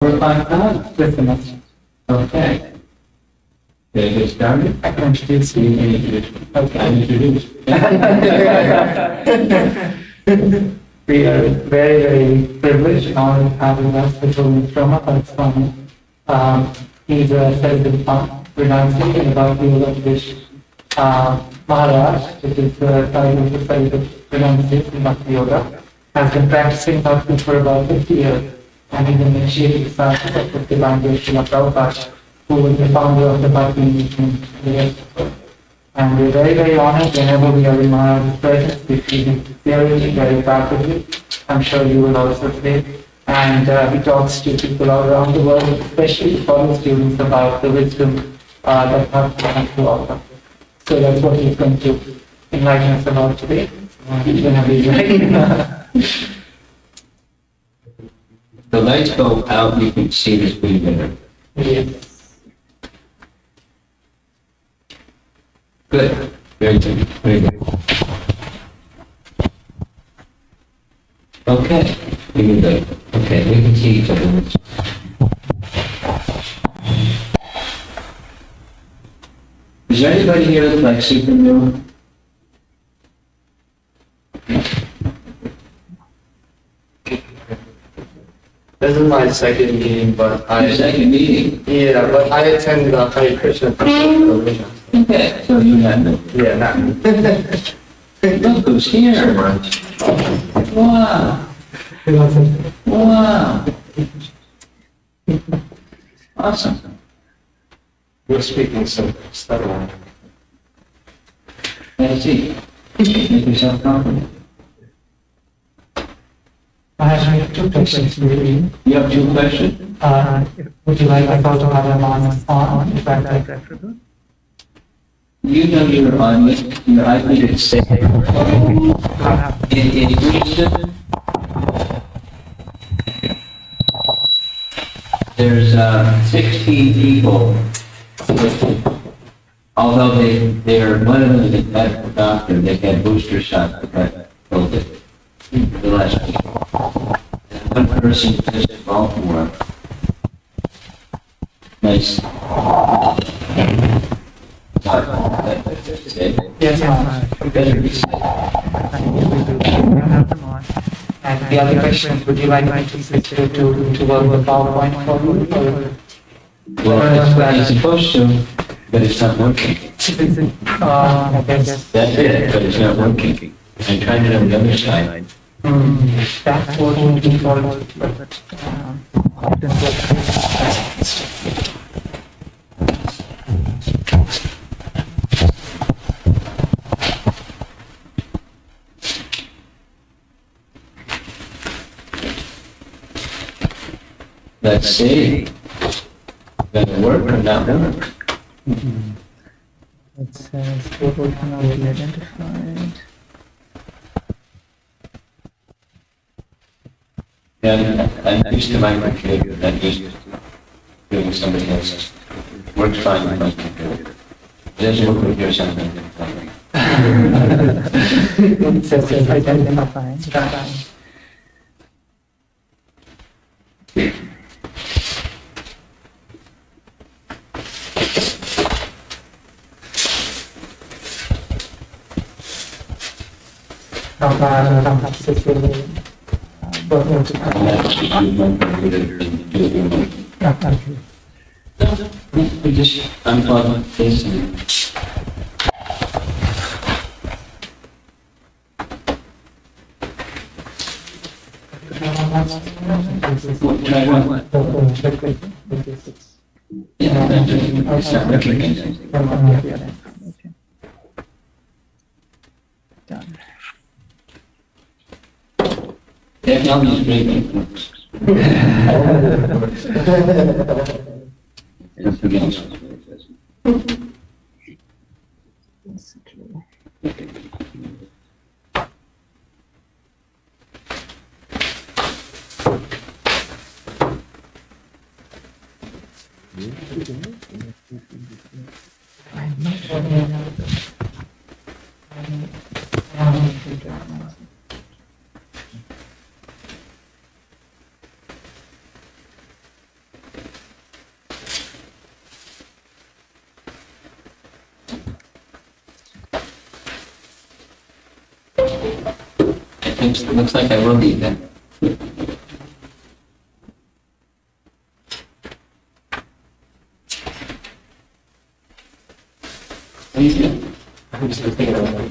We're fine now? Listen. Okay. Did I get started? I can introduce you. Okay, I'm introduced. We are very, very privileged and honored to have with us the Guru Brahma Swami. He's a self-defined renunciation about the yoga tradition. Maharaj, which is the title of the self-renunciation Bhakti Yoga, has been practicing Bhakti for about 50 years, and he's initiated the practice of the divine Srila Prabhupada, who was the founder of the Bhakti movement in the world. And we're very, very honored whenever we are in Maharaj's presence. We feel him sincerely, very practically. I'm sure you will also today. And he talks to people all around the world, especially college students, about the wisdom that Bhakti has to offer. So that's what he's going to enlighten us about today. Whenever he's ready. The lights go out, you can see the screen better. Yes. Good. Very good. Very good. Okay. We can go. Okay, we can see each other. Is there anybody here that's like superhero? This is my second meeting, but Your second meeting? yeah, but I attended a Hare Krishna festival. Okay, so you have it. Yeah, not me. Look who's here. Wow. Wow. Awesome. You're speaking so steadily. I see. Make yourself comfortable. I have two questions for you. You have two questions? Would you like us all to have them on? Is that preferable? You know your audience, your IP is safe. In Buddhism, there's 16 people. Although they're one of them is a medical doctor, they had booster shots that got COVID. The last week. One person just in Baltimore. Nice. Yes, ma'am. You better be safe. And the other question, would you like me to switch to work the PowerPoint for you? Well, it's supposed to, but it's not working. I guess. That's it, but it's not working. I'm trying it on the other side. That's what we default, but Let's see. Gonna work or not work? It says people cannot be identified. Yeah, I'm used to my computer, I'm used to doing somebody else's. Works fine with my computer. It doesn't work with yours sometimes. it says identify. We just unplug this and try what? Yeah, it's not replicating. Okay. Done. Technology is great, folks. Everything else is very pleasant. looks like I will be then. What do you do? I'm just thinking about it.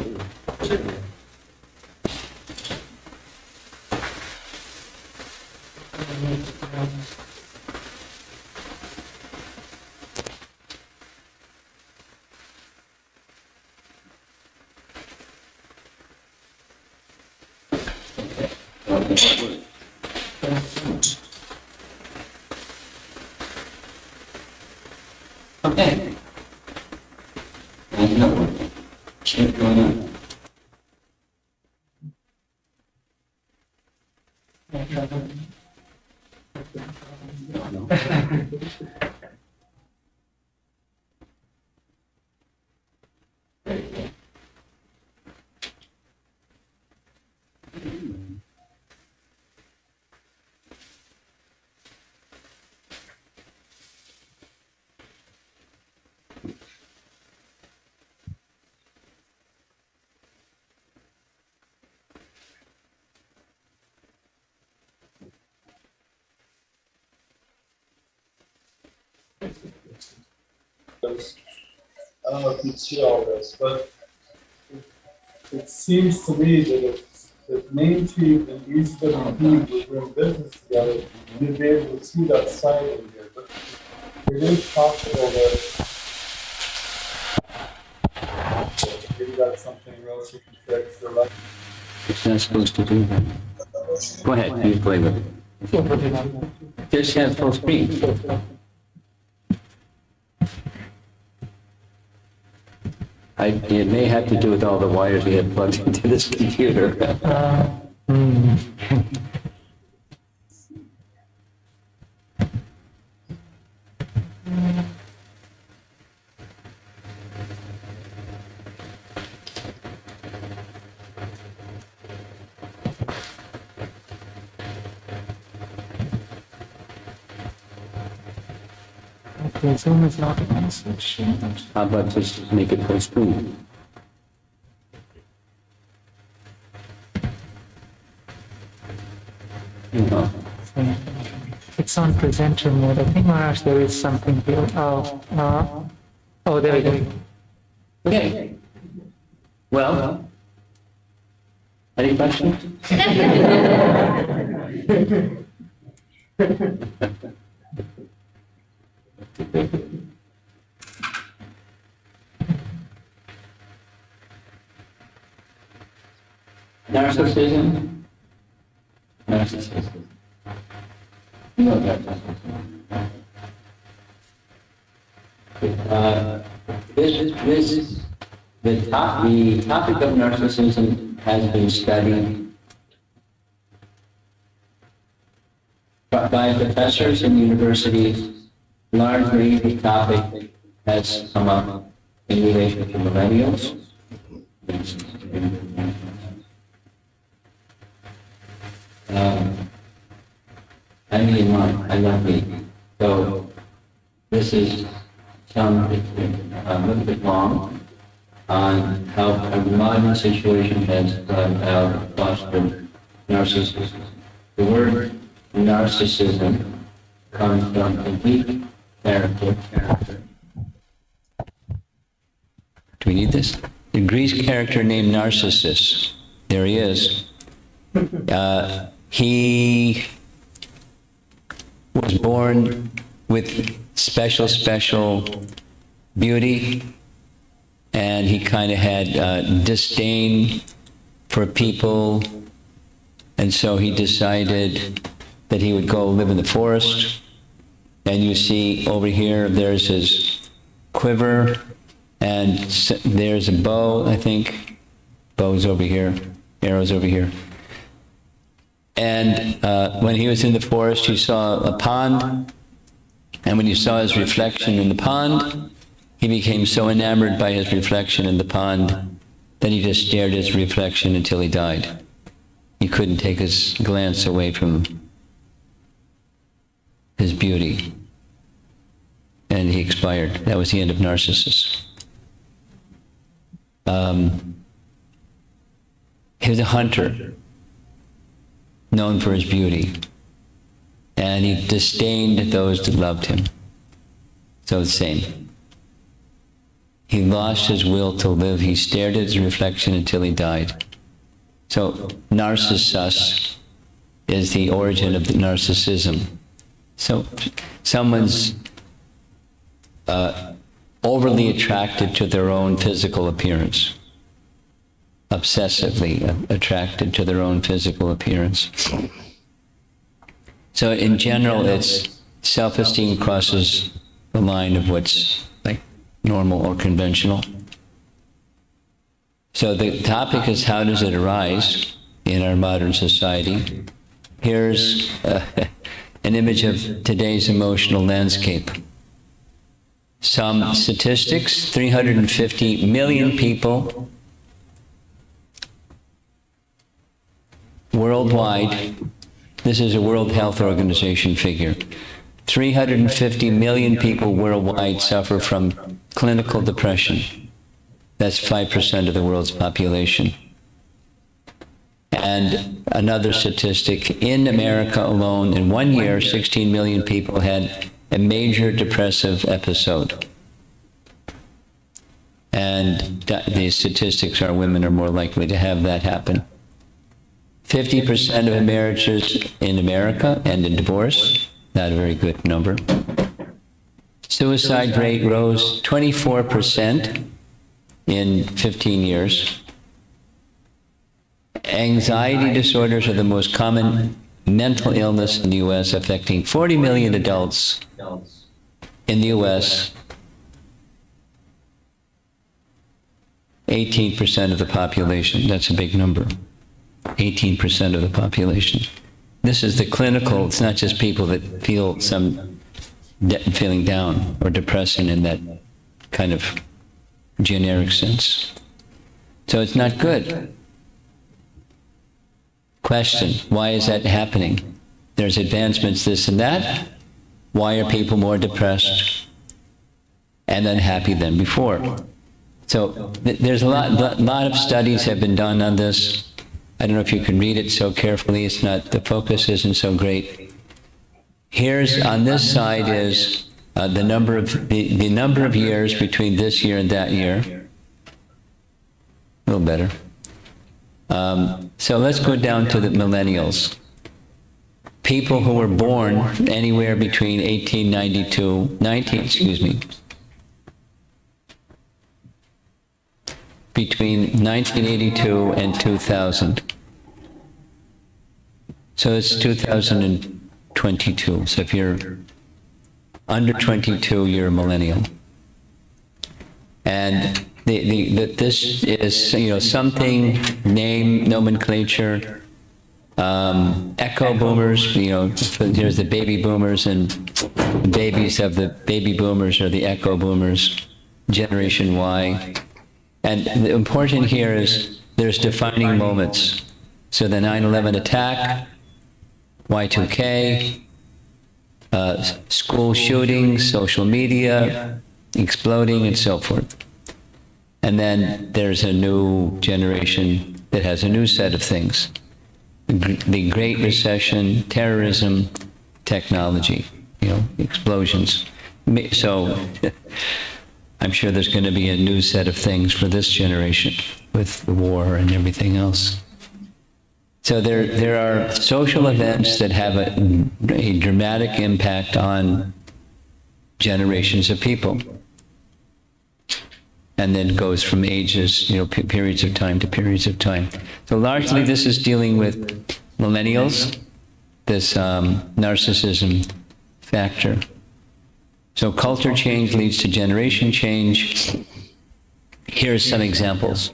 Okay. There's no one. What's going on? I don't know if you see all this, but it seems to me that if Main Chief and East Fifth Chief were doing business together, you'd be able to see that sign in here. But it is possible that maybe that's something else you can fix or like. It's not supposed to do that. Go ahead, you play with it. Just have full screen. It may have to do with all the wires we have plugged into this computer. Okay, Zoom is not on, so How about just make it full screen? No. it's on presenter mode. I think, Maharaj, there is something here. Oh, there we go. Okay. Well, any questions? Narcissism? Narcissism. No, narcissism. The topic of narcissism has been studied by professors in universities. Largely, the topic has come up in relation to millennials. I love me. So this is a little bit long on how a modern situation has brought out fostered narcissism. The word narcissism comes from the Greek character. Do we need this? The Greek character named Narcissus. There he is. He was born with special beauty, and he kind of had disdain for people, and so he decided that he would go live in the forest. And you see over here, there's his quiver, and there's a bow, I think. Bow's over here, arrows over here. And when he was in the forest, he saw a pond, and when he saw his reflection in the pond, he became so enamored by his reflection in the pond that he just stared at his reflection until he died. He couldn't take his glance away from his beauty. And he expired. That was the end of Narcissus. He was a hunter. known for his beauty. And he disdained those that loved him. So the same. He lost his will to live. He stared at his reflection until he died. So Narcissus is the origin of the narcissism. So someone's overly attracted to their own physical appearance. Obsessively attracted to their own physical appearance. So in general, it's self-esteem crosses the line of what's like normal or conventional. So the topic is, how does it arise in our modern society? Here's an image of today's emotional landscape. Some statistics: 350 million people worldwide. This is a World Health Organization figure. 350 million people worldwide suffer from clinical depression. That's 5% of the world's population. And another statistic, in America alone, in 1 year, 16 million people had a major depressive episode. And the statistics are women are more likely to have that happen. 50% of marriages in America end in divorce. Not a very good number. Suicide rate rose 24% in 15 years. Anxiety disorders are the most common mental illness in the U.S., affecting 40 million adults in the U.S., 18% of the population. That's a big number. 18% of the population. This is the clinical, it's not just people that feel some feeling down or depressing in that kind of generic sense. So it's not good. Question, why is that happening? There's advancements, this and that. Why are people more depressed and unhappy than before? So there's a lot of studies have been done on this. I don't know if you can read it so carefully. It's not, the focus isn't so great. Here's, on this side is the number of years between this year and that year. A little better. So let's go down to the millennials. People who were born anywhere between between 1982 and 2000. So it's 2022. So if you're under 22, you're a millennial. And this is, something, name, nomenclature, echo boomers, there's the baby boomers, and the babies of the baby boomers are the echo boomers, Generation Y. And the important here is there's defining moments. So the 9/11 attack, Y2K, school shootings, social media, exploding, and so forth. And then there's a new generation that has a new set of things. The Great Recession, terrorism, technology, explosions. So I'm sure there's going to be a new set of things for this generation with the war and everything else. So there are social events that have a dramatic impact on generations of people. And then goes from ages, periods of time to periods of time. So largely this is dealing with millennials, this narcissism factor. So culture change leads to generation change. Here's some examples.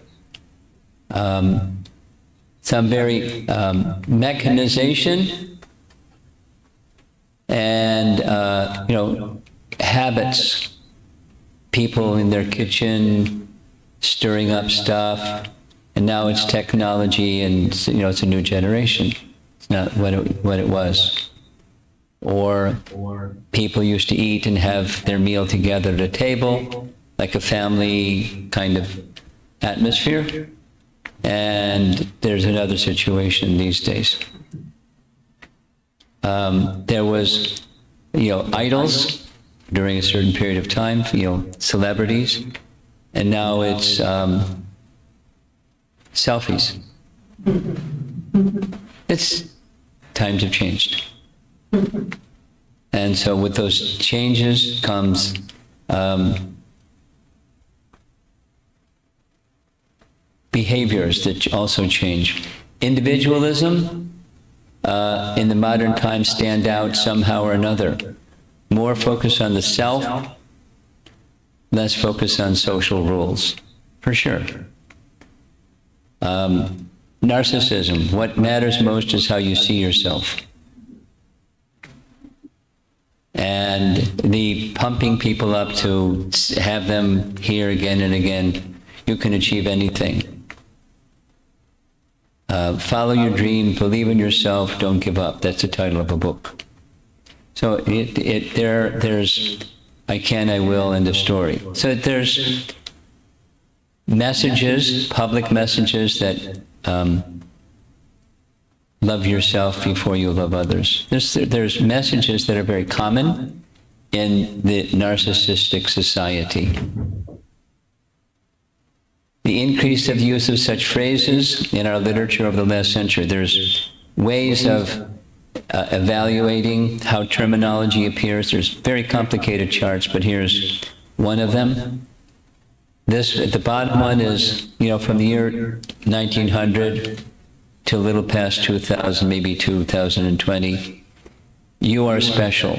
Some very mechanization and, habits. People in their kitchen stirring up stuff, and now it's technology, and it's a new generation. It's not what it was. Or people used to eat and have their meal together at a table, like a family kind of atmosphere. And there's another situation these days. There was, idols during a certain period of time, celebrities, and now it's selfies. Times have changed. And so with those changes comes behaviors that also change. Individualism in the modern times stand out somehow or another. More focus on the self, less focus on social rules, for sure. Narcissism, what matters most is how you see yourself. And the pumping people up to have them hear again and again, you can achieve anything. Follow your dream, believe in yourself, don't give up. That's the title of a book. So there's I can, I will, and the story. So there's messages, public messages that love yourself before you love others. There's messages that are very common in the narcissistic society. The increase of use of such phrases in our literature over the last century, there's ways of evaluating how terminology appears. There's very complicated charts, but here's one of them. This, at the bottom one is, from the year 1900 to a little past 2000, maybe 2020. You are special.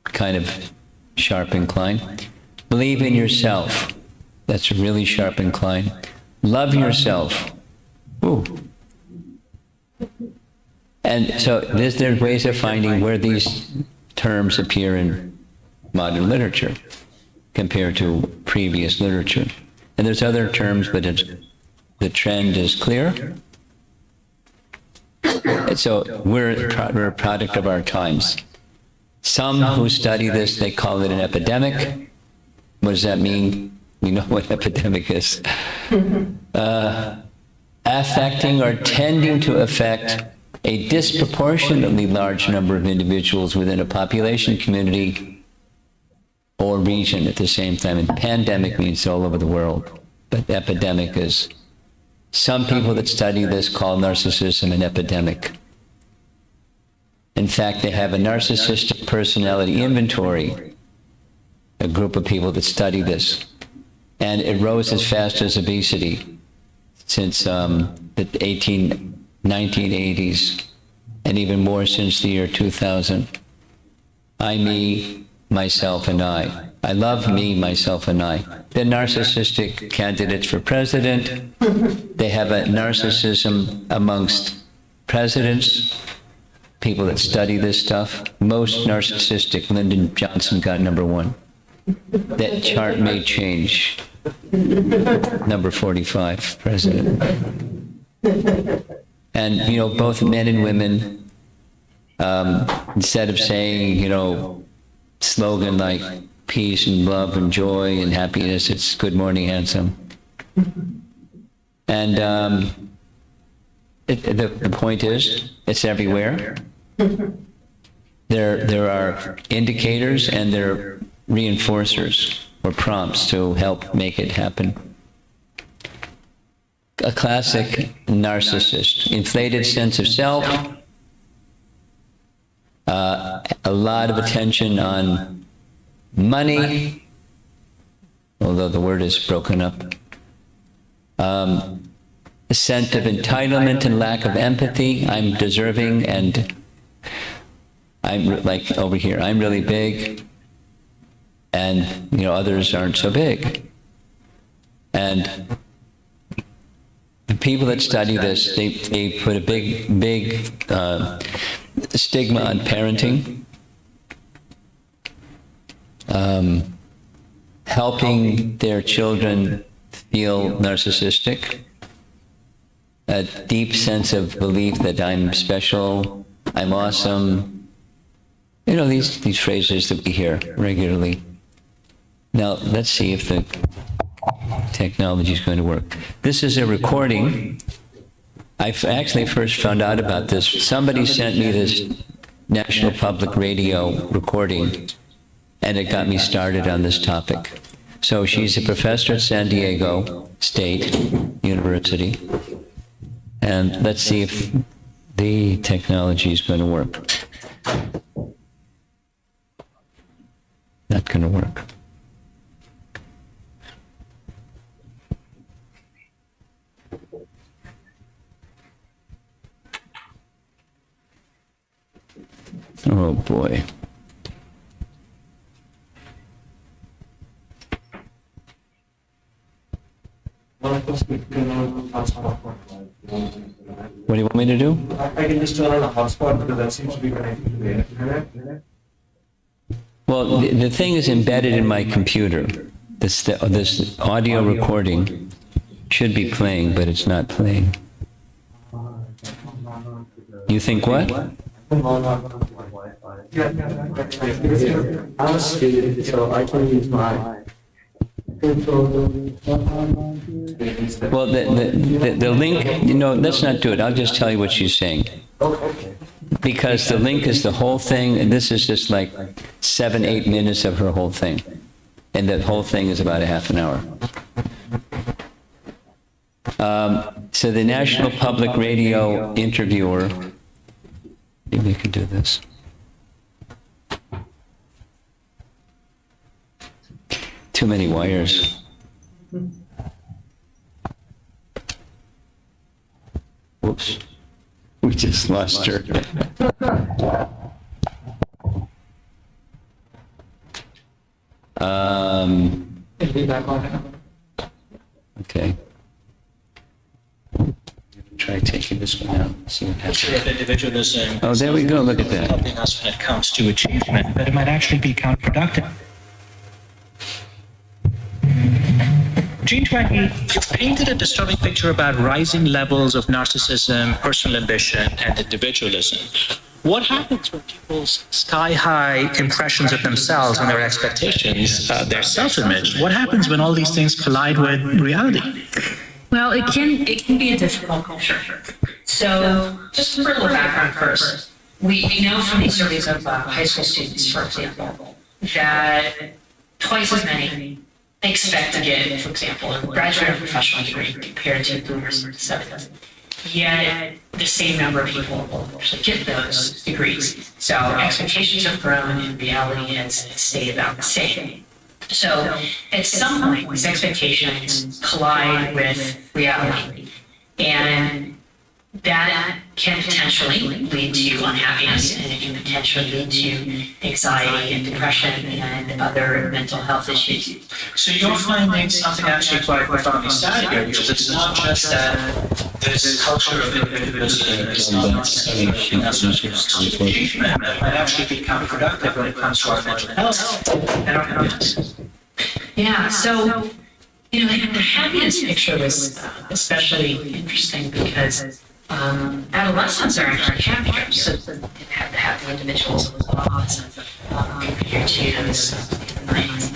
Kind of sharp incline. Believe in yourself. That's a really sharp incline. Love yourself. Ooh. And so there's ways of finding where these terms appear in modern literature compared to previous literature. And there's other terms, but the trend is clear. And so we're a product of our times. Some who study this, they call it an epidemic. What does that mean? We know what epidemic is. Affecting or tending to affect a disproportionately large number of individuals within a population, community, or region at the same time. And pandemic means all over the world, but epidemic is, some people that study this call narcissism an epidemic. In fact, they have a narcissistic personality inventory, a group of people that study this. And it rose as fast as obesity since the 1980s, and even more since the year 2000. I, me, myself, and I. I love me, myself, and I. The narcissistic candidates for president, they have a narcissism amongst presidents, people that study this stuff. Most narcissistic, Lyndon Johnson got #1. That chart may change. Number 45, president. And, both men and women, instead of saying, slogan like peace and love and joy and happiness, it's good morning, handsome. And the point is, it's everywhere. There are indicators and there are reinforcers or prompts to help make it happen. A classic narcissist, inflated sense of self, a lot of attention on money, although the word is broken up, a sense of entitlement and lack of empathy. I'm deserving, and I'm like over here, I'm really big, and others aren't so big. And the people that study this, they put a big stigma on parenting, helping their children feel narcissistic, a deep sense of belief that I'm special, I'm awesome. These phrases that we hear regularly. Now, let's see if the technology is going to work. This is a recording actually first found out about this. Somebody sent me this National Public Radio recording, and it got me started on this topic. So she's a professor at San Diego State University, and let's see if the technology is going to work. Not going to work. Oh boy. What What do you want me to do? I can just turn on a hotspot because that seems to be connected to the internet. Well, the thing is embedded in my computer. This audio recording should be playing, but it's not playing. You think what? I'm a student, so I can use my Well, the link, let's not do it. I'll just tell you what she's saying. Because the link is the whole thing, and this is just like 7-8 minutes of her whole thing. And that whole thing is about a half an hour. So the National Public Radio interviewer, maybe we could do this. Too many wires. Whoops. We just lost her. It'll be back on. Okay. Try taking this one out, see what happens. Picture of individualism. Oh, there we go, look at that. Helping us when it comes to achievement, but it might actually be counterproductive. Gene 20, you've painted a disturbing picture about rising levels of narcissism, personal ambition, and individualism. What happens when people's sky-high impressions of themselves and their expectations, their self-image, what happens when all these things collide with reality? Well, it can be a difficult culture. So, just for a little background first, we know from these surveys of high school students, for example, that twice as many expect to get, for example, a graduate or professional degree compared to boomers or 70s. Yet the same number of people will actually get those degrees. So expectations have grown and reality has stayed about the same. So at some point, these expectations collide with reality, and that can potentially lead to unhappiness, and it can potentially lead to anxiety and depression and other mental health issues. So you're finding something actually quite profoundly sad here, which is it's not just that this culture of individualism is not necessarily helping us when it comes to achievement, but it might actually be counterproductive when it comes to our mental health and our happiness. Yeah, so, the happiness picture was especially interesting because adolescents are actually happier, so they have the happy individuals with laws compared to those in the 90s.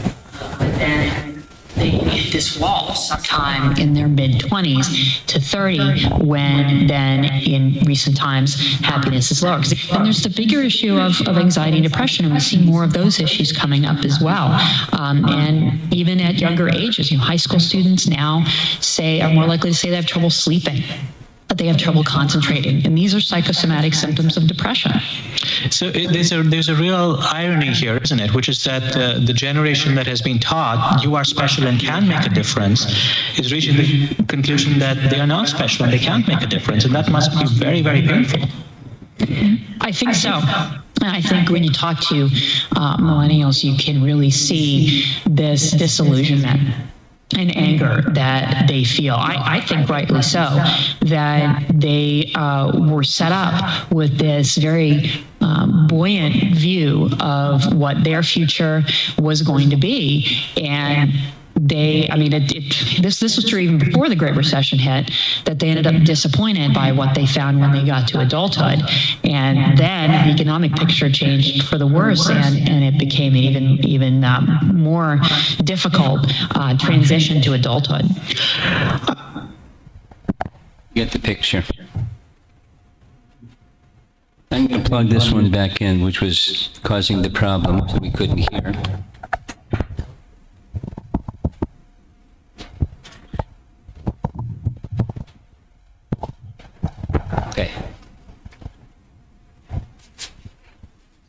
But then they hit this wall sometime in their mid-20s to 30, when then in recent times happiness is lower. Then there's the bigger issue of anxiety and depression, and we see more of those issues coming up as well. And even at younger ages, high school students now are more likely to say they have trouble sleeping, but they have trouble concentrating. And these are psychosomatic symptoms of depression. So there's a real irony here, isn't it? Which is that the generation that has been taught you are special and can make a difference is reaching the conclusion that they are not special and they can't make a difference. And that must be very, very painful. I think so. I think when you talk to millennials, you can really see this disillusionment and anger that they feel. I think rightly so, that they were set up with this very buoyant view of what their future was going to be. And this was true even before the Great Recession hit, that they ended up disappointed by what they found when they got to adulthood. And then the economic picture changed for the worse, and it became an even more difficult transition to adulthood. Get the picture. I'm going to plug this one back in, which was causing the problem, so we couldn't hear. Okay.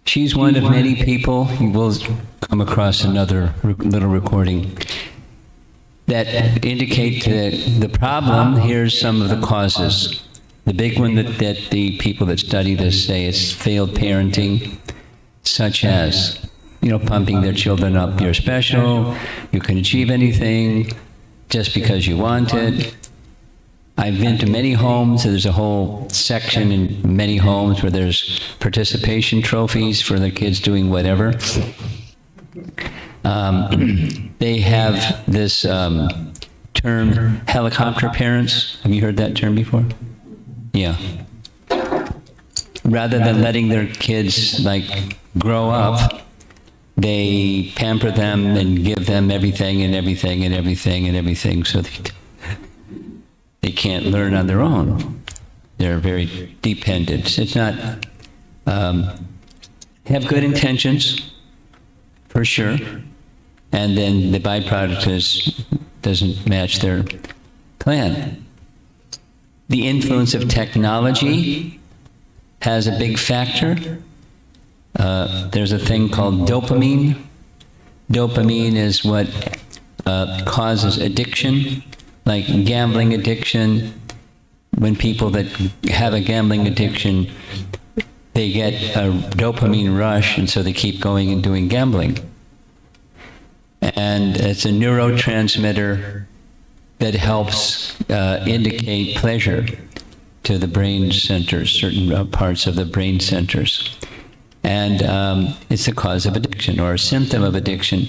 She's one of many people, you will come across another little recording, that indicate the problem. Here's some of the causes. The big one that the people that study this say is failed parenting, such as, pumping their children up, you're special, you can achieve anything just because you want it. I've been to many homes, there's a whole section in many homes where there's participation trophies for the kids doing whatever. They have this term, helicopter parents. Have you heard that term before? Yeah. Rather than letting their kids grow up, they pamper them and give them everything and everything and everything and everything, so they can't learn on their own. They're very dependent. It's not, have good intentions, for sure, and then the byproduct doesn't match their plan. The influence of technology has a big factor. There's a thing called dopamine. Dopamine is what causes addiction, like gambling addiction. When people that have a gambling addiction, they get a dopamine rush, and so they keep going and doing gambling. And it's a neurotransmitter that helps indicate pleasure to the brain centers, certain parts of the brain centers. And it's the cause of addiction, or a symptom of addiction.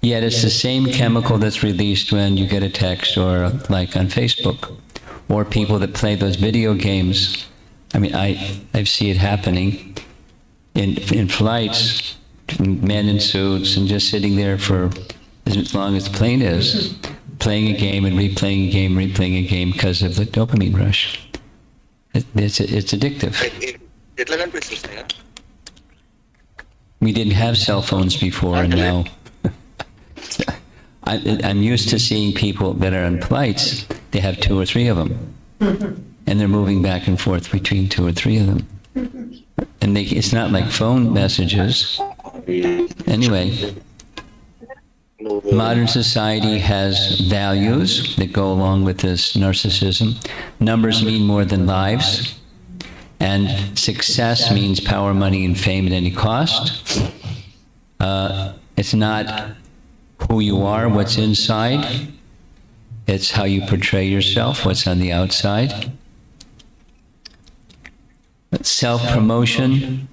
Yet it's the same chemical that's released when you get a text or like on Facebook, or people that play those video games. I mean, I see it happening in flights, men in suits, and just sitting there for as long as the plane is, playing a game and replaying a game, replaying a game because of the dopamine rush. It's addictive. We didn't have cell phones before, and now I'm used to seeing people that are on flights. They have 2 or 3 of them, and they're moving back and forth between 2 or 3 of them. And it's not like phone messages. Anyway, modern society has values that go along with this narcissism. Numbers mean more than lives. And success means power, money, and fame at any cost. It's not who you are, what's inside. It's how you portray yourself, what's on the outside. Self-promotion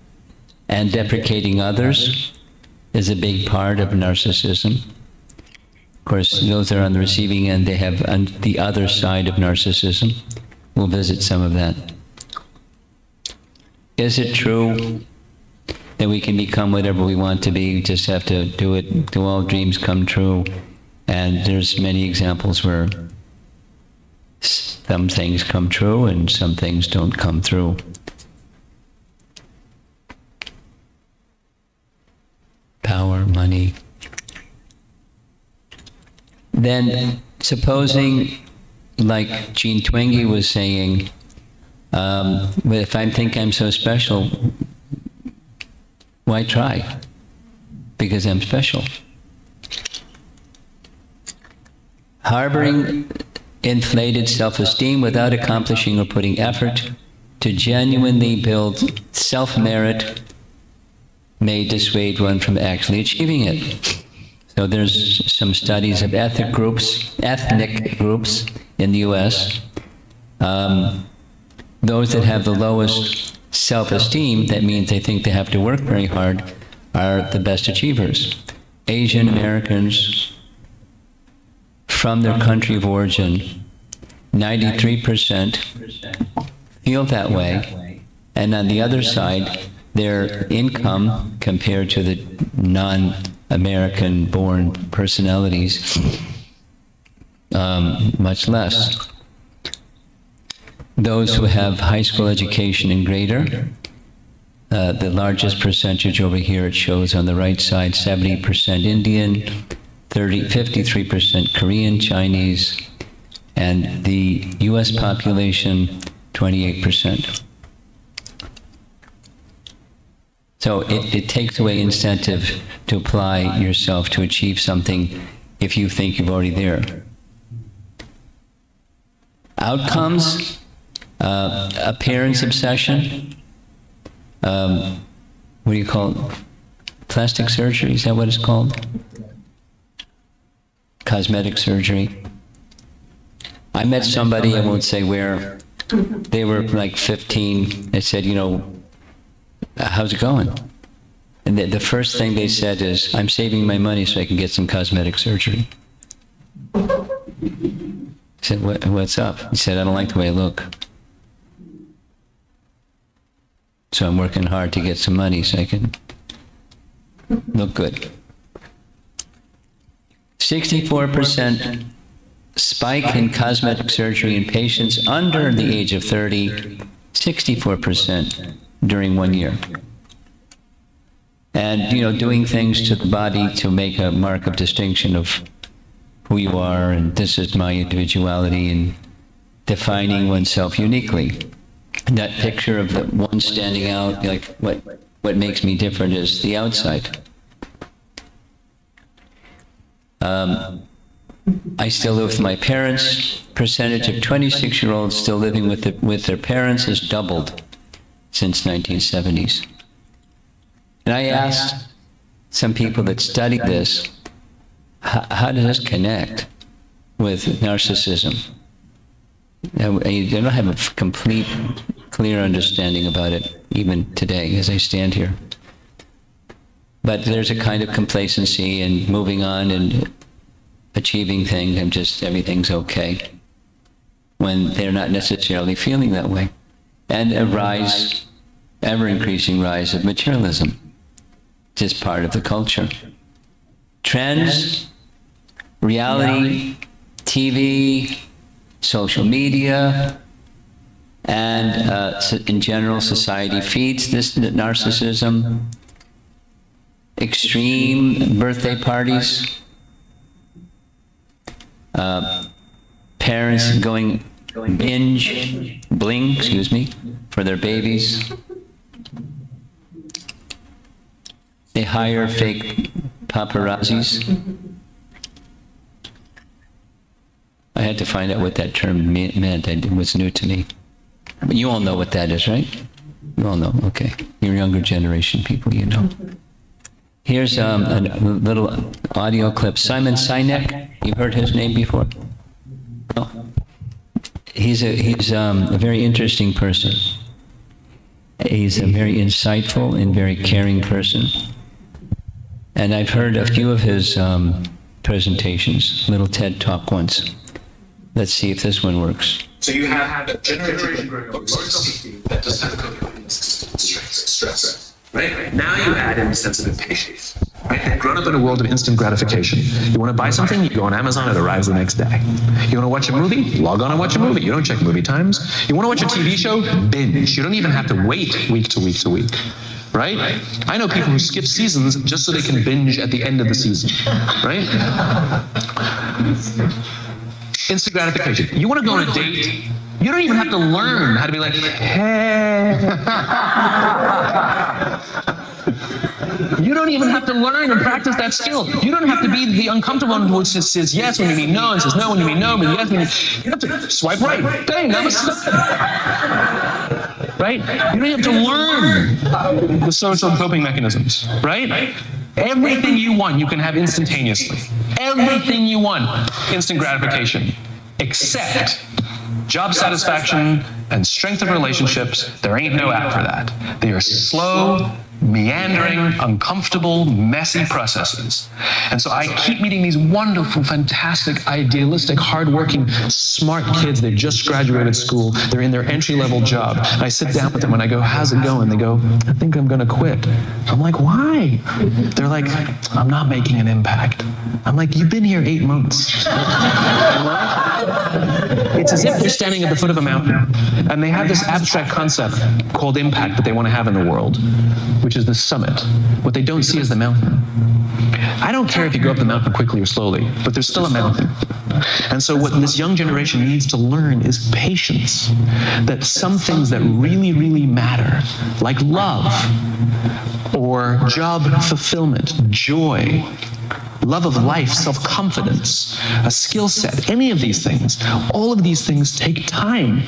and deprecating others is a big part of narcissism. Of course, those that are on the receiving end, they have the other side of narcissism. We'll visit some of that. Is it true that we can become whatever we want to be? We just have to do it. Do all dreams come true? And there's many examples where some things come true and some things don't come through. Power, money. Then, supposing, like Jean Twenge was saying, if I think I'm so special, why try? Because I'm special. Harboring inflated self-esteem without accomplishing or putting effort to genuinely build self-merit may dissuade one from actually achieving it. So there's some studies of ethnic groups in the US. Those that have the lowest self-esteem, that means they think they have to work very hard, are the best achievers. Asian Americans from their country of origin, 93% feel that way. And on the other side, their income compared to the non-American born personalities, much less. Those who have high school education and greater The largest percentage over here, it shows on the right side, 70% Indian, 53% Korean, Chinese, and the US population, 28%. So it takes away incentive to apply yourself to achieve something if you think you're already there. Outcomes, appearance obsession, what do you call it? Plastic surgery, is that what it's called? Cosmetic surgery. I met somebody, I won't say where, they were like 15, they said, you know, how's it going? And the first thing they said is, I'm saving my money so I can get some cosmetic surgery. I said, what's up? He said, I don't like the way I look. So I'm working hard to get some money so I can look good. 64% spike in cosmetic surgery in patients under the age of 30, 64% during 1 year. And, you know, doing things to the body to make a mark of distinction of who you are, and this is my individuality, and defining oneself uniquely. And that picture of the one standing out, like what makes me different is the outside. I still live with my parents. Percentage of 26-year-olds still living with their parents has doubled since 1970s. And I asked some people that study this, how does this connect with narcissism? They don't have a complete, clear understanding about it, even today, as I stand here. But there's a kind of complacency and moving on and achieving things, and just everything's okay, when they're not necessarily feeling that way. And a rise, ever-increasing rise of materialism, just part of the culture. Trends, reality, TV, social media, and in general, society feeds this narcissism. Extreme birthday parties, parents going bling, for their babies. They hire fake paparazzis. I had to find out what that term meant. It was new to me. But you all know what that is, right? You all know, okay. You're younger generation people, you know. Here's a little audio clip. Simon Sinek, you've heard his name before? No? He's a very interesting person. He's a very insightful and very caring person. And I've heard a few of his presentations, little TED Talk once. Let's see if this one works. So you have a generative that does have coping stress. Right? Now you add in sensitive patients. Right? They've grown up in a world of instant gratification. You want to buy something, you go on Amazon, it arrives the next day. You want to watch a movie? Log on and watch a movie. You don't check movie times. You want to watch a TV show? Binge. You don't even have to wait week to week to week. Right? I know people who skip seasons just so they can binge at the end of the season. Right? Instant gratification. You want to go on a date? You don't even have to learn how to be like, hey. You don't even have to learn and practice that skill. You don't have to be the uncomfortable one who says yes when you mean no, and says no when you mean no, but yes when you have to swipe right. Dang, that was right? You don't have to learn the social coping mechanisms, right? Everything you want, you can have instantaneously. Everything you want, instant gratification, except job satisfaction and strength of relationships. There ain't no app for that. They are slow, meandering, uncomfortable, messy processes. And so I keep meeting these wonderful, fantastic, idealistic, hardworking, smart kids. They've just graduated school. They're in their entry-level job. And I sit down with them and I go, how's it going? They go, I think I'm going to quit. I'm like, why? They're like, I'm not making an impact. I'm like, you've been here 8 months. It's as if you're standing at the foot of a mountain, and they have this abstract concept called impact that they want to have in the world, which is the summit. What they don't see is the mountain. I don't care if you go up the mountain quickly or slowly, but there's still a mountain. And so what this young generation needs to learn is patience. That some things that really, really matter, like love, or job fulfillment, joy, love of life, self-confidence, a skill set, any of these things, all of these things take time.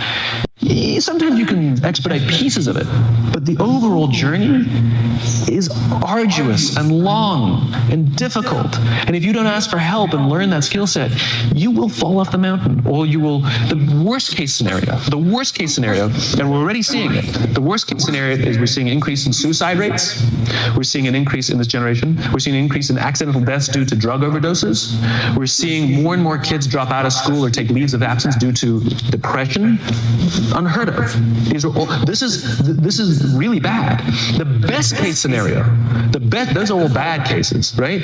Sometimes you can expedite pieces of it, but the overall journey is arduous and long and difficult. And if you don't ask for help and learn that skill set, you will fall off the mountain, or you will, the worst case scenario, and we're already seeing it, the worst case scenario is we're seeing an increase in suicide rates, we're seeing an increase in this generation, we're seeing an increase in accidental deaths due to drug overdoses, we're seeing more and more kids drop out of school or take leaves of absence due to depression. Unheard of. This is really bad. The best case scenario, those are all bad cases, right?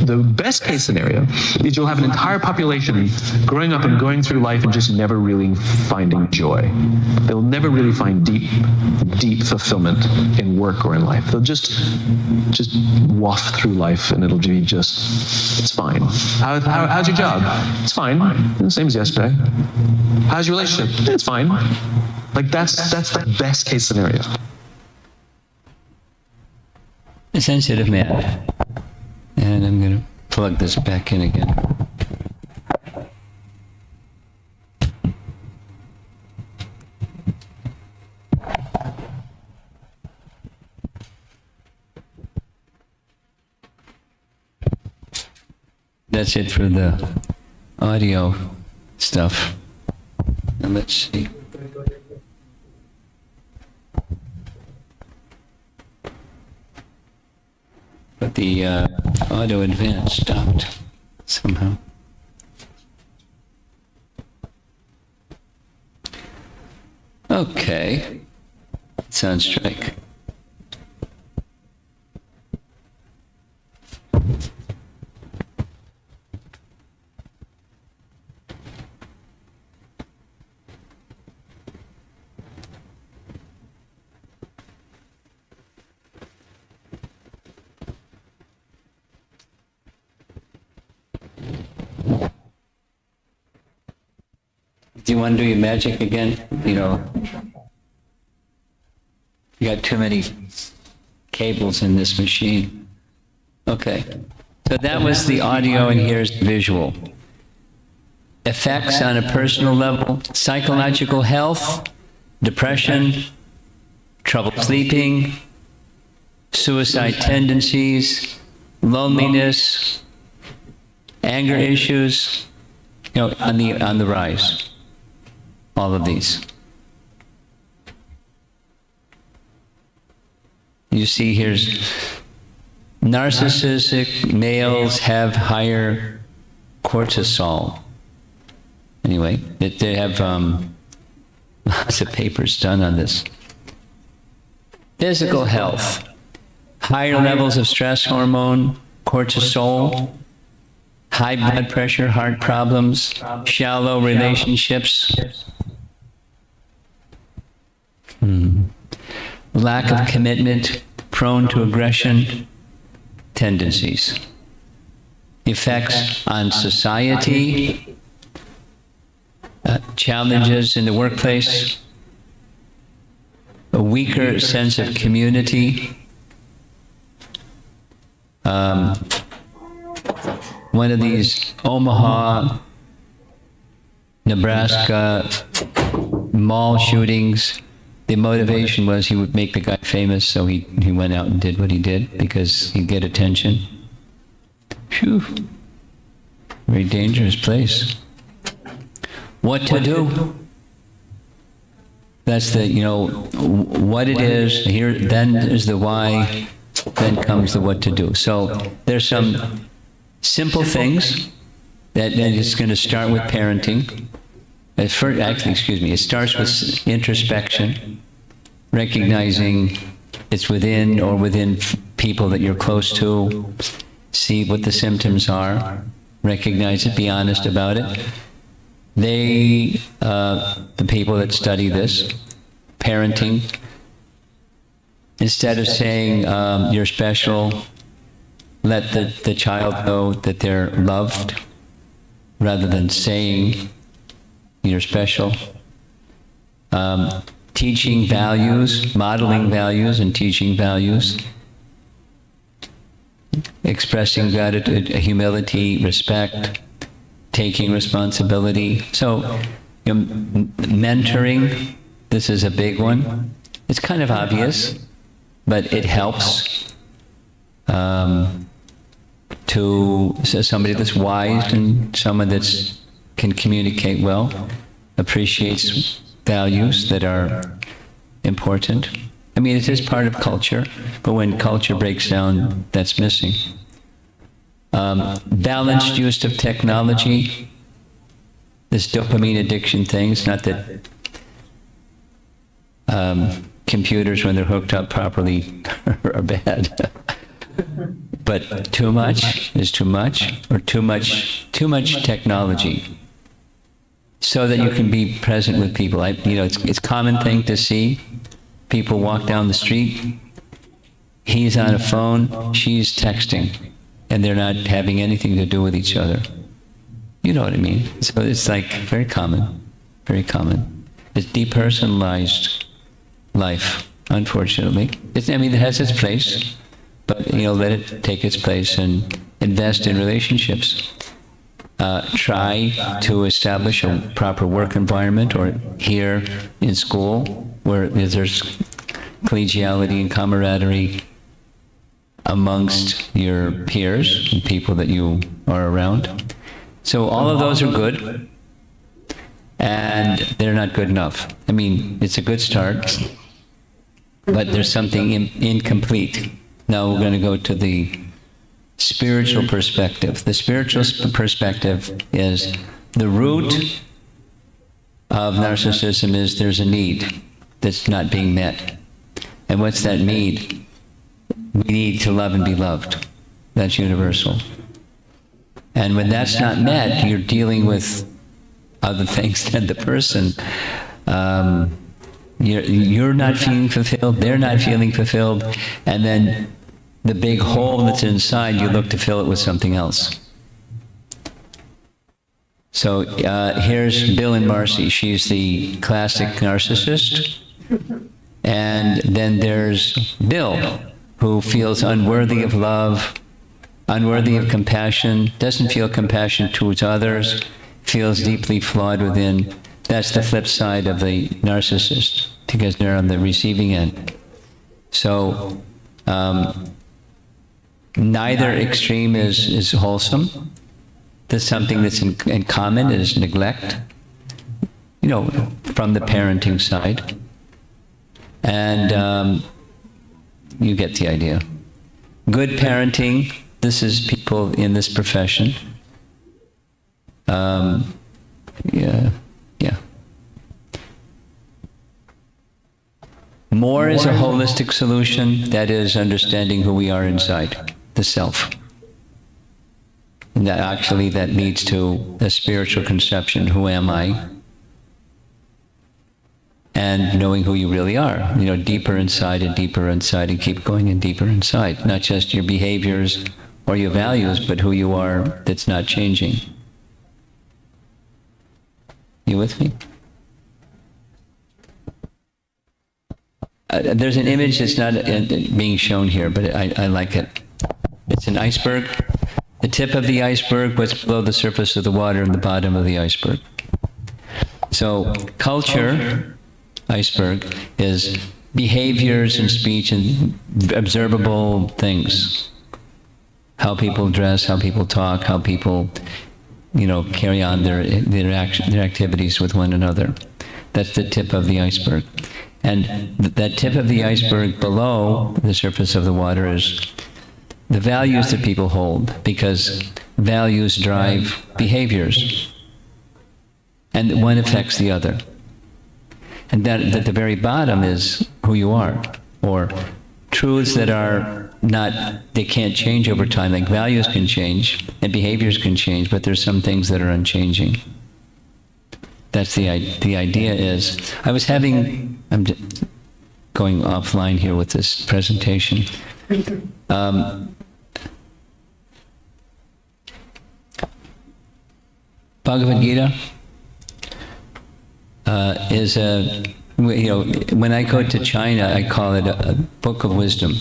The best case scenario is you'll have an entire population growing up and going through life and just never really finding joy. They'll never really find deep fulfillment in work or in life. They'll just waft through life, and it'll be just, it's fine. How's your job? It's fine. The same as yesterday. How's your relationship? It's fine. Like that's the best case scenario. A sensitive man. And I'm going to plug this back in again. That's it for the audio stuff. And let's see. But the auto advance stopped somehow. Okay. Sound strike. Do you want to do your magic again? You know, you got too many cables in this machine. Okay. So that was the audio, and here's the visual. Effects on a personal level: psychological health, depression, trouble sleeping, suicide tendencies, loneliness, anger issues, you know, on the rise. All of these. You see here's narcissistic males have higher cortisol. Anyway, they have lots of papers done on this. Physical health, higher levels of stress hormone, cortisol, high blood pressure, heart problems, shallow relationships, lack of commitment, prone to aggression, tendencies. Effects on society, challenges in the workplace, a weaker sense of community. One of these Omaha, Nebraska mall shootings, the motivation was he would make the guy famous, so he went out and did what he did because he'd get attention. Phew. Very dangerous place. What to do? That's the, you know, what it is, here, then is the why, then comes the what to do. So there's some simple things that is going to start with parenting. It starts with introspection, recognizing it's within or within people that you're close to, see what the symptoms are, recognize it, be honest about it. they, the people that study this, parenting, instead of saying you're special, let the child know that they're loved, rather than saying you're special. Teaching values, modeling values and teaching values. Expressing gratitude, humility, respect, taking responsibility. So, mentoring, this is a big one. It's kind of obvious, but it helps to somebody that's wise and someone that's can communicate well, appreciates values that are important. I mean, it is part of culture, but when culture breaks down, that's missing. Balanced use of technology, this dopamine addiction thing. It's not that computers, when they're hooked up properly, are bad. But too much is too much, or too much technology, so that you can be present with people. It's a common thing to see people walk down the street. He's on a phone, she's texting, and they're not having anything to do with each other. You know what I mean? So it's like very common, very common. It's depersonalized life, unfortunately. It has its place, but let it take its place and invest in relationships. Try to establish a proper work environment, or here in school, where there's collegiality and camaraderie amongst your peers and people that you are around. So all of those are good, and they're not good enough. It's a good start, but there's something incomplete. Now we're going to go to the spiritual perspective. The spiritual perspective is the root of narcissism is there's a need that's not being met. And what's that need? We need to love and be loved. That's universal. And when that's not met, you're dealing with other things than the person. You're not feeling fulfilled, they're not feeling fulfilled, and then the big hole that's inside, you look to fill it with something else. So here's Bill and Marcy. She's the classic narcissist. And then there's Bill, who feels unworthy of love, unworthy of compassion, doesn't feel compassion towards others, feels deeply flawed within. That's the flip side of the narcissist, because they're on the receiving end. So neither extreme is wholesome. There's something that's in common is neglect, from the parenting side. And you get the idea. Good parenting, this is people in this profession. Yeah. More is a holistic solution, that is understanding who we are inside, the self. And that leads to a spiritual conception, who am I? And knowing who you really are, deeper inside and keep going in deeper inside. Not just your behaviors or your values, but who you are that's not changing. You with me? There's an image that's not being shown here, but I like it. It's an iceberg. The tip of the iceberg, what's below the surface of the water, and the bottom of the iceberg. So culture, iceberg, is behaviors and speech and observable things. How people dress, how people talk, how people, carry on their activities with one another. That's the tip of the iceberg. And that tip of the iceberg below the surface of the water is the values that people hold, because values drive behaviors. And one affects the other. And that at the very bottom is who you are, or truths that are not, they can't change over time. Like values can change and behaviors can change, but there's some things that are unchanging. That's the idea is, I'm going offline here with this presentation. Bhagavad-Gita is when I go to China, I call it a book of wisdom,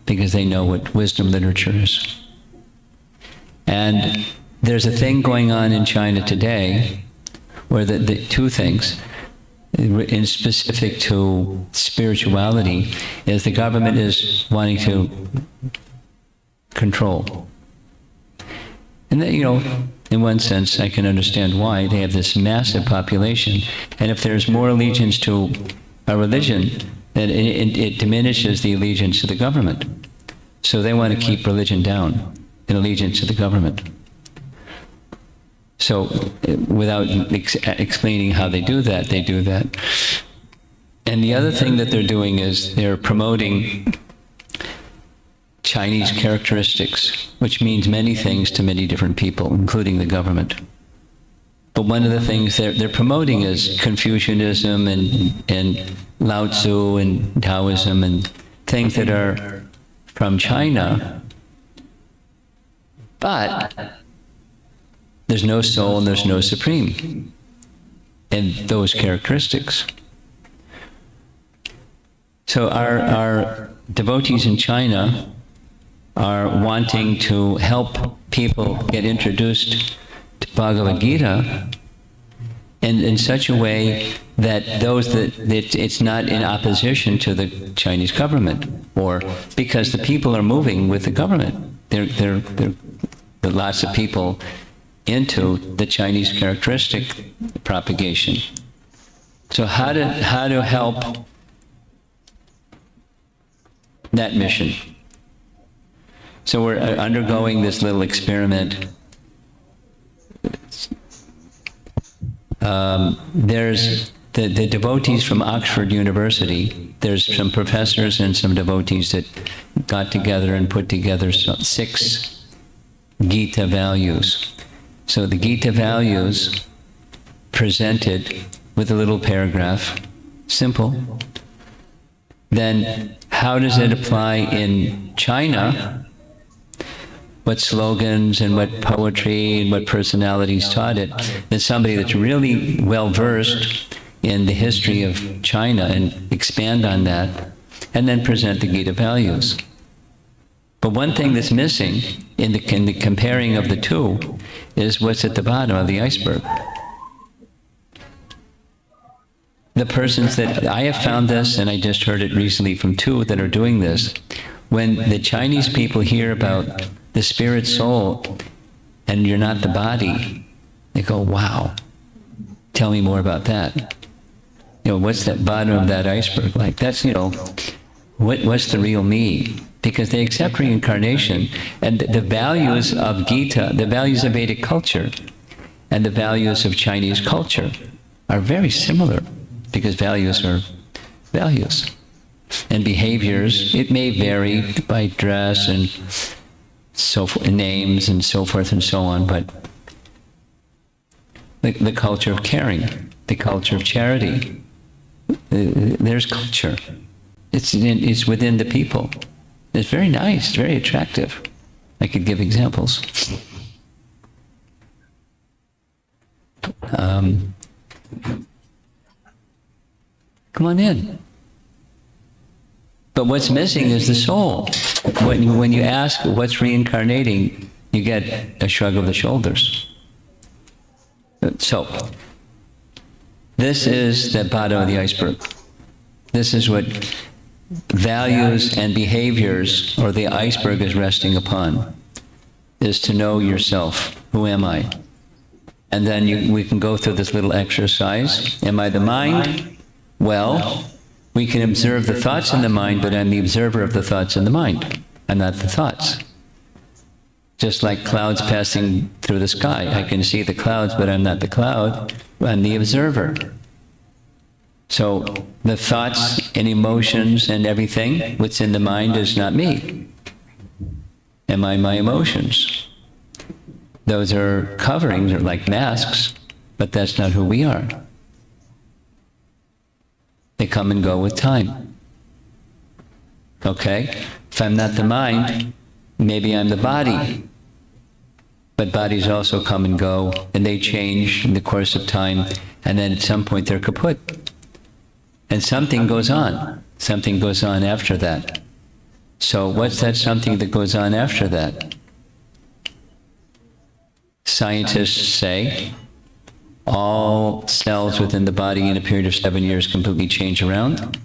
because they know what wisdom literature is. And there's a thing going on in China today where the two things, in specific to spirituality, is the government is wanting to control. And then, in one sense, I can understand why. They have this massive population, and if there's more allegiance to a religion, then it diminishes the allegiance to the government. So they want to keep religion down in allegiance to the government. So, without explaining how they do that, they do that. And the other thing that they're doing is they're promoting Chinese characteristics, which means many things to many different people, including the government. But one of the things they're promoting is Confucianism and Lao Tzu and Taoism and things that are from China, but there's no soul and there's no supreme in those characteristics. So our devotees in China are wanting to help people get introduced to Bhagavad-Gita in such a way that it's not in opposition to the Chinese government, or because the people are moving with the government. There are lots of people into the Chinese characteristic propagation. So how to help that mission? So we're undergoing this little experiment. There's the devotees from Oxford University. There's some professors and some devotees that got together and put together 6 Gita values. So the Gita values presented with a little paragraph, simple. Then how does it apply in China? What slogans and what poetry and what personalities taught it? Then somebody that's really well versed in the history of China and expand on that, and then present the Gita values. But one thing that's missing in the comparing of the two is what's at the bottom of the iceberg. The persons that I have found this, and I just heard it recently from 2 that are doing this, when the Chinese people hear about the spirit soul and you're not the body, they go, wow, tell me more about that. What's that bottom of that iceberg like? That's, what's the real me? Because they accept reincarnation, and the values of Gita, the values of Vedic culture, and the values of Chinese culture are very similar, because values are values. And behaviors, it may vary by dress and so forth, names and so forth and so on, but the culture of caring, the culture of charity, there's culture. It's within the people. It's very nice, very attractive. I could give examples. Come on in. But what's missing is the soul. When you ask what's reincarnating, you get a shrug of the shoulders. So, this is the bottom of the iceberg. This is what values and behaviors, or the iceberg is resting upon, is to know yourself. Who am I? And then we can go through this little exercise. Am I the mind? Well, we can observe the thoughts in the mind, but I'm the observer of the thoughts in the mind. I'm not the thoughts. Just like clouds passing through the sky. I can see the clouds, but I'm not the cloud. I'm the observer. So the thoughts and emotions and everything, what's in the mind is not me. Am I my emotions? Those are coverings, or like masks, but that's not who we are. They come and go with time. Okay? If I'm not the mind, maybe I'm the body. But bodies also come and go, and they change in the course of time, and then at some point they're kaput. And something goes on. Something goes on after that. So what's that something that goes on after that? Scientists say all cells within the body in a period of 7 years completely change around.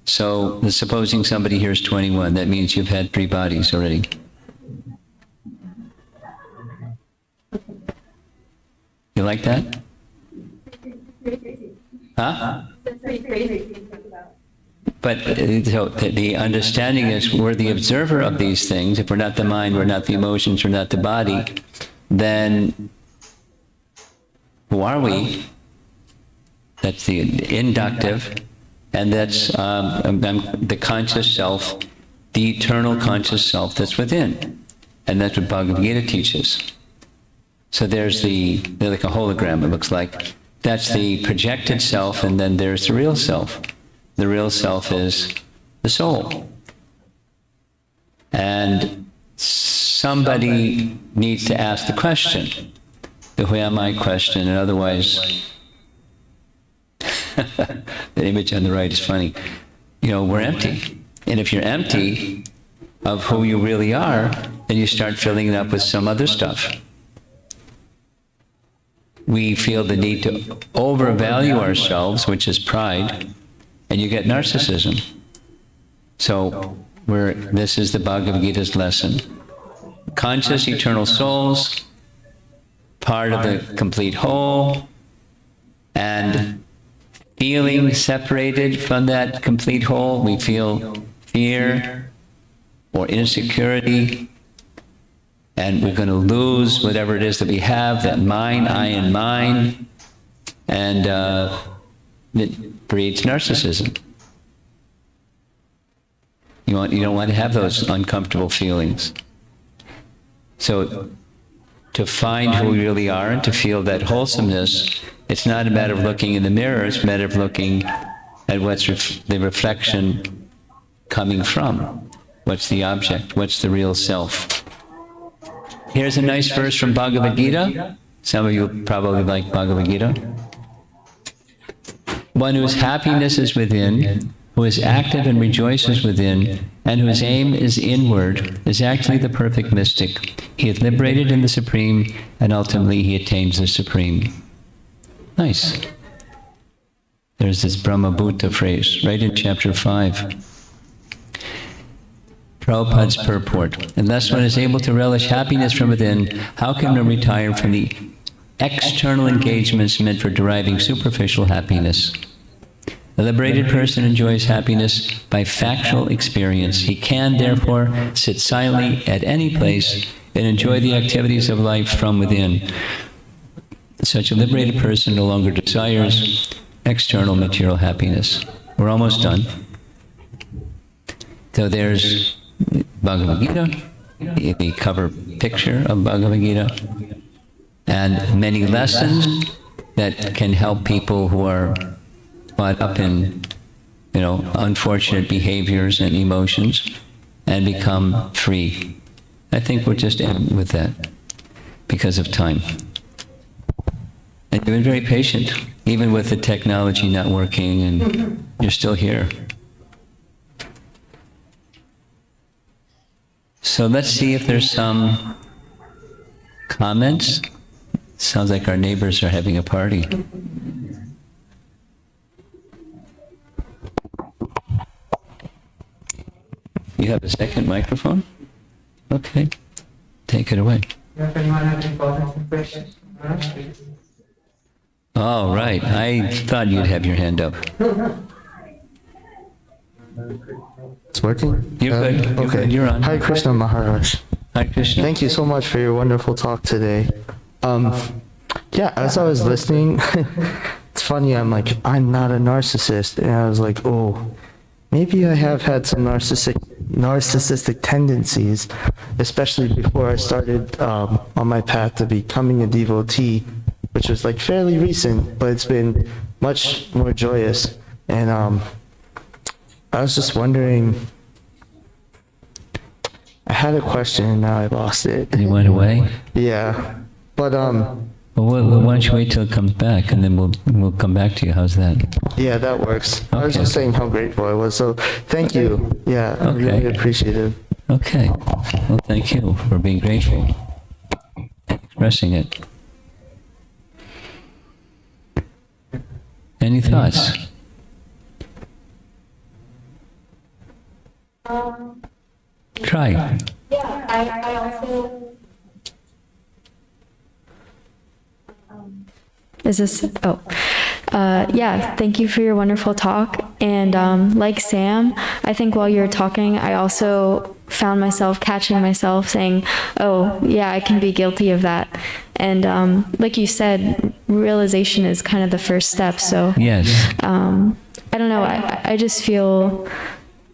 So supposing somebody here is 21, that means you've had 3 bodies already. You like that? Huh? But so the understanding is we're the observer of these things. If we're not the mind, we're not the emotions, we're not the body, then who are we? That's the inductive, and that's the conscious self, the eternal conscious self that's within. And that's what Bhagavad-Gita teaches. So they're like a hologram, it looks like. That's the projected self, and then there's the real self. The real self is the soul. And somebody needs to ask the question, the who am I question, and otherwise, the image on the right is funny. You know, we're empty. And if you're empty of who you really are, then you start filling it up with some other stuff. We feel the need to overvalue ourselves, which is pride, and you get narcissism. So this is the Bhagavad Gita's lesson. Conscious eternal souls, part of the complete whole, and feeling separated from that complete whole, we feel fear or insecurity, and we're going to lose whatever it is that we have, that mine, I and mine, and it breeds narcissism. You don't want to have those uncomfortable feelings. So to find who we really are and to feel that wholesomeness, it's not a matter of looking in the mirror, it's a matter of looking at what's the reflection coming from. What's the object? What's the real self? Here's a nice verse from Bhagavad-Gita. Some of you probably like Bhagavad-Gita. One whose happiness is within, who is active and rejoices within, and whose aim is inward, is actually the perfect mystic. He is liberated in the Supreme, and ultimately he attains the Supreme. Nice. There's this Brahma-bhuta phrase, right in chapter 5. Prabhupada's purport. Unless one is able to relish happiness from within, how can one retire from the external engagements meant for deriving superficial happiness? A liberated person enjoys happiness by factual experience. He can, therefore, sit silently at any place and enjoy the activities of life from within. Such a liberated person no longer desires external material happiness. We're almost done. So there's Bhagavad-Gita, the cover picture of Bhagavad-Gita, and many lessons that can help people who are caught up in, unfortunate behaviors and emotions and become free. I think we'll just end with that because of time. And you've been very patient, even with the technology not working, and you're still here. So let's see if there's some comments. Sounds like our neighbors are having a party. You have a second microphone? Okay. Take it away. If anyone has any comments or questions, please. Oh, right. I thought you'd have your hand up. It's working? You're good. You're Okay. good. You're on. Hare Krishna Maharaj. Hare Krishna. Thank you so much for your wonderful talk today. Yeah, as I was listening, it's funny, I'm like, I'm not a narcissist. And I was like, oh, maybe I have had some narcissistic tendencies, especially before I started on my path to becoming a devotee, which was like fairly recent, but it's been much more joyous. And I was just wondering, I had a question and now I lost it. You went away? Yeah, but Well, why don't you wait till it comes back, and then we'll come back to you. How's that? yeah, that works. I was Okay. just saying how grateful I was. So thank you. Yeah, I Okay. really appreciate it. Okay. Well, thank you for being grateful and expressing it. Any thoughts? Try. Yeah, I also. Is this? Oh, yeah. Thank you for your wonderful talk. And like Sam, I think while you were talking, I also found myself catching myself saying, "Oh, yeah, I can be guilty of that." And like you said, realization is kind of the first step. So Yes. I don't know. I just feel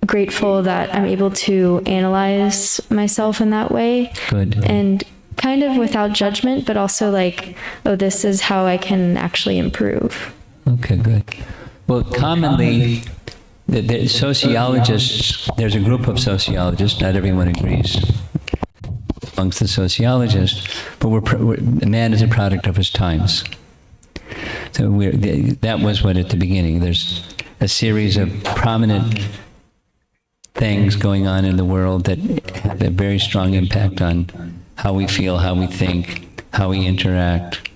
grateful that I'm able to analyze myself in that way. Good. And kind of without judgment, but also like, oh, this is how I can actually improve. Okay, good. Well, commonly, the sociologists, there's a group of sociologists, not everyone agrees amongst the sociologists, but man is a product of his times. So that was what at the beginning. There's a series of prominent things going on in the world that have a very strong impact on how we feel, how we think, how we interact.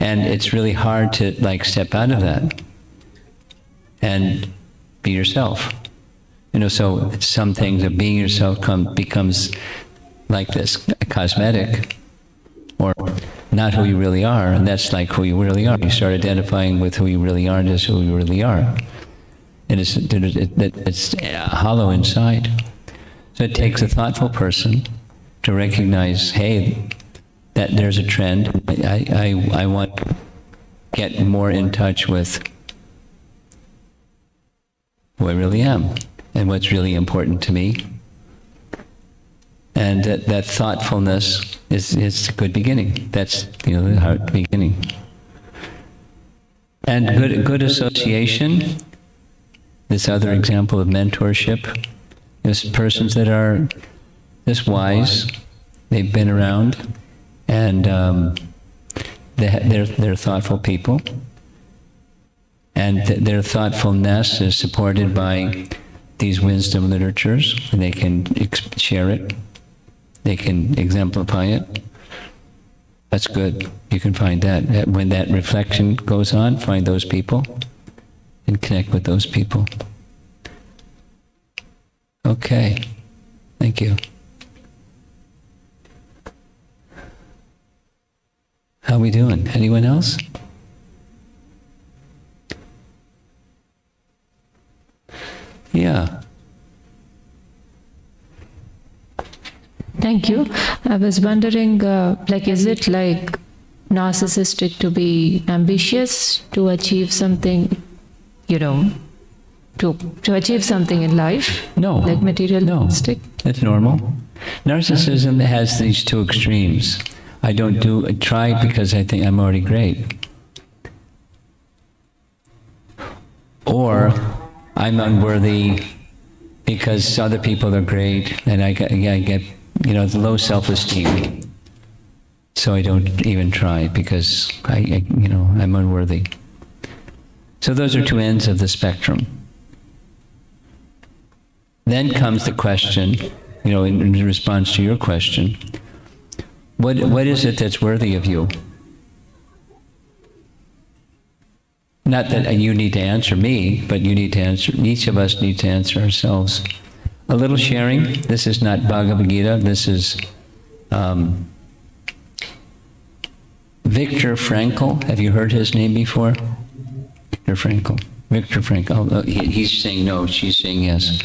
And it's really hard to step out of that and be yourself. So some things of being yourself becomes like this, cosmetic, or not who you really are, and that's like who you really are. You start identifying with who you really are, and that's who you really are. And it's hollow inside. So it takes a thoughtful person to recognize, hey, that there's a trend. I want to get more in touch with who I really am and what's really important to me. And that thoughtfulness is a good beginning. That's the hard beginning. And good association. This other example of mentorship is persons that are just wise. They've been around, and they're thoughtful people. And their thoughtfulness is supported by these wisdom literatures, and they can share it. They can exemplify it. That's good. You can find that. When that reflection goes on, find those people and connect with those people. Okay. Thank you. How we doing? Anyone else? Yeah. Thank you. I was wondering, is it like narcissistic to be ambitious, to achieve something, to achieve something in life? No. Like materialistic? No. That's normal. Narcissism has these two extremes. I don't try because I think I'm already great. Or I'm unworthy because other people are great and I get low self-esteem. So I don't even try because I'm unworthy. So those are two ends of the spectrum. Then comes the question, in response to your question, what is it that's worthy of you? Not that you need to answer me, but you need to answer, each of us needs to answer ourselves. A little sharing. This is not Bhagavad-Gita. This is Viktor Frankl. Have you heard his name before? Viktor Frankl. Viktor Frankl. Oh, he's saying no, she's saying yes.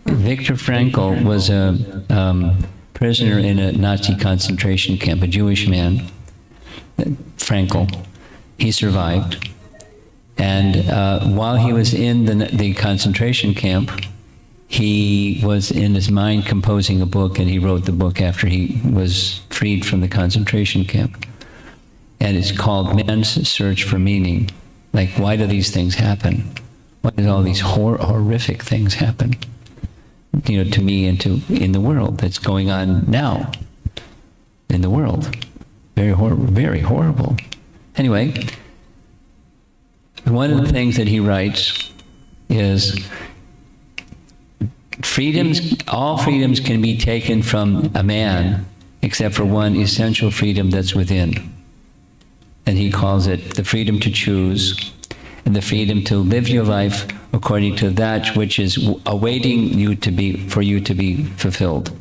Viktor Frankl was a prisoner in a Nazi concentration camp, a Jewish man. Frankl. He survived. And while he was in the concentration camp, he was in his mind composing a book, and he wrote the book after he was freed from the concentration camp. And it's called Man's Search for Meaning. Like, why do these things happen? Why do all these horrific things happen? To me and in the world that's going on now in the world. Very horrible. Anyway, one of the things that he writes is all freedoms can be taken from a man except for one essential freedom that's within. And he calls it the freedom to choose and the freedom to live your life according to that which is awaiting you for you to be fulfilled.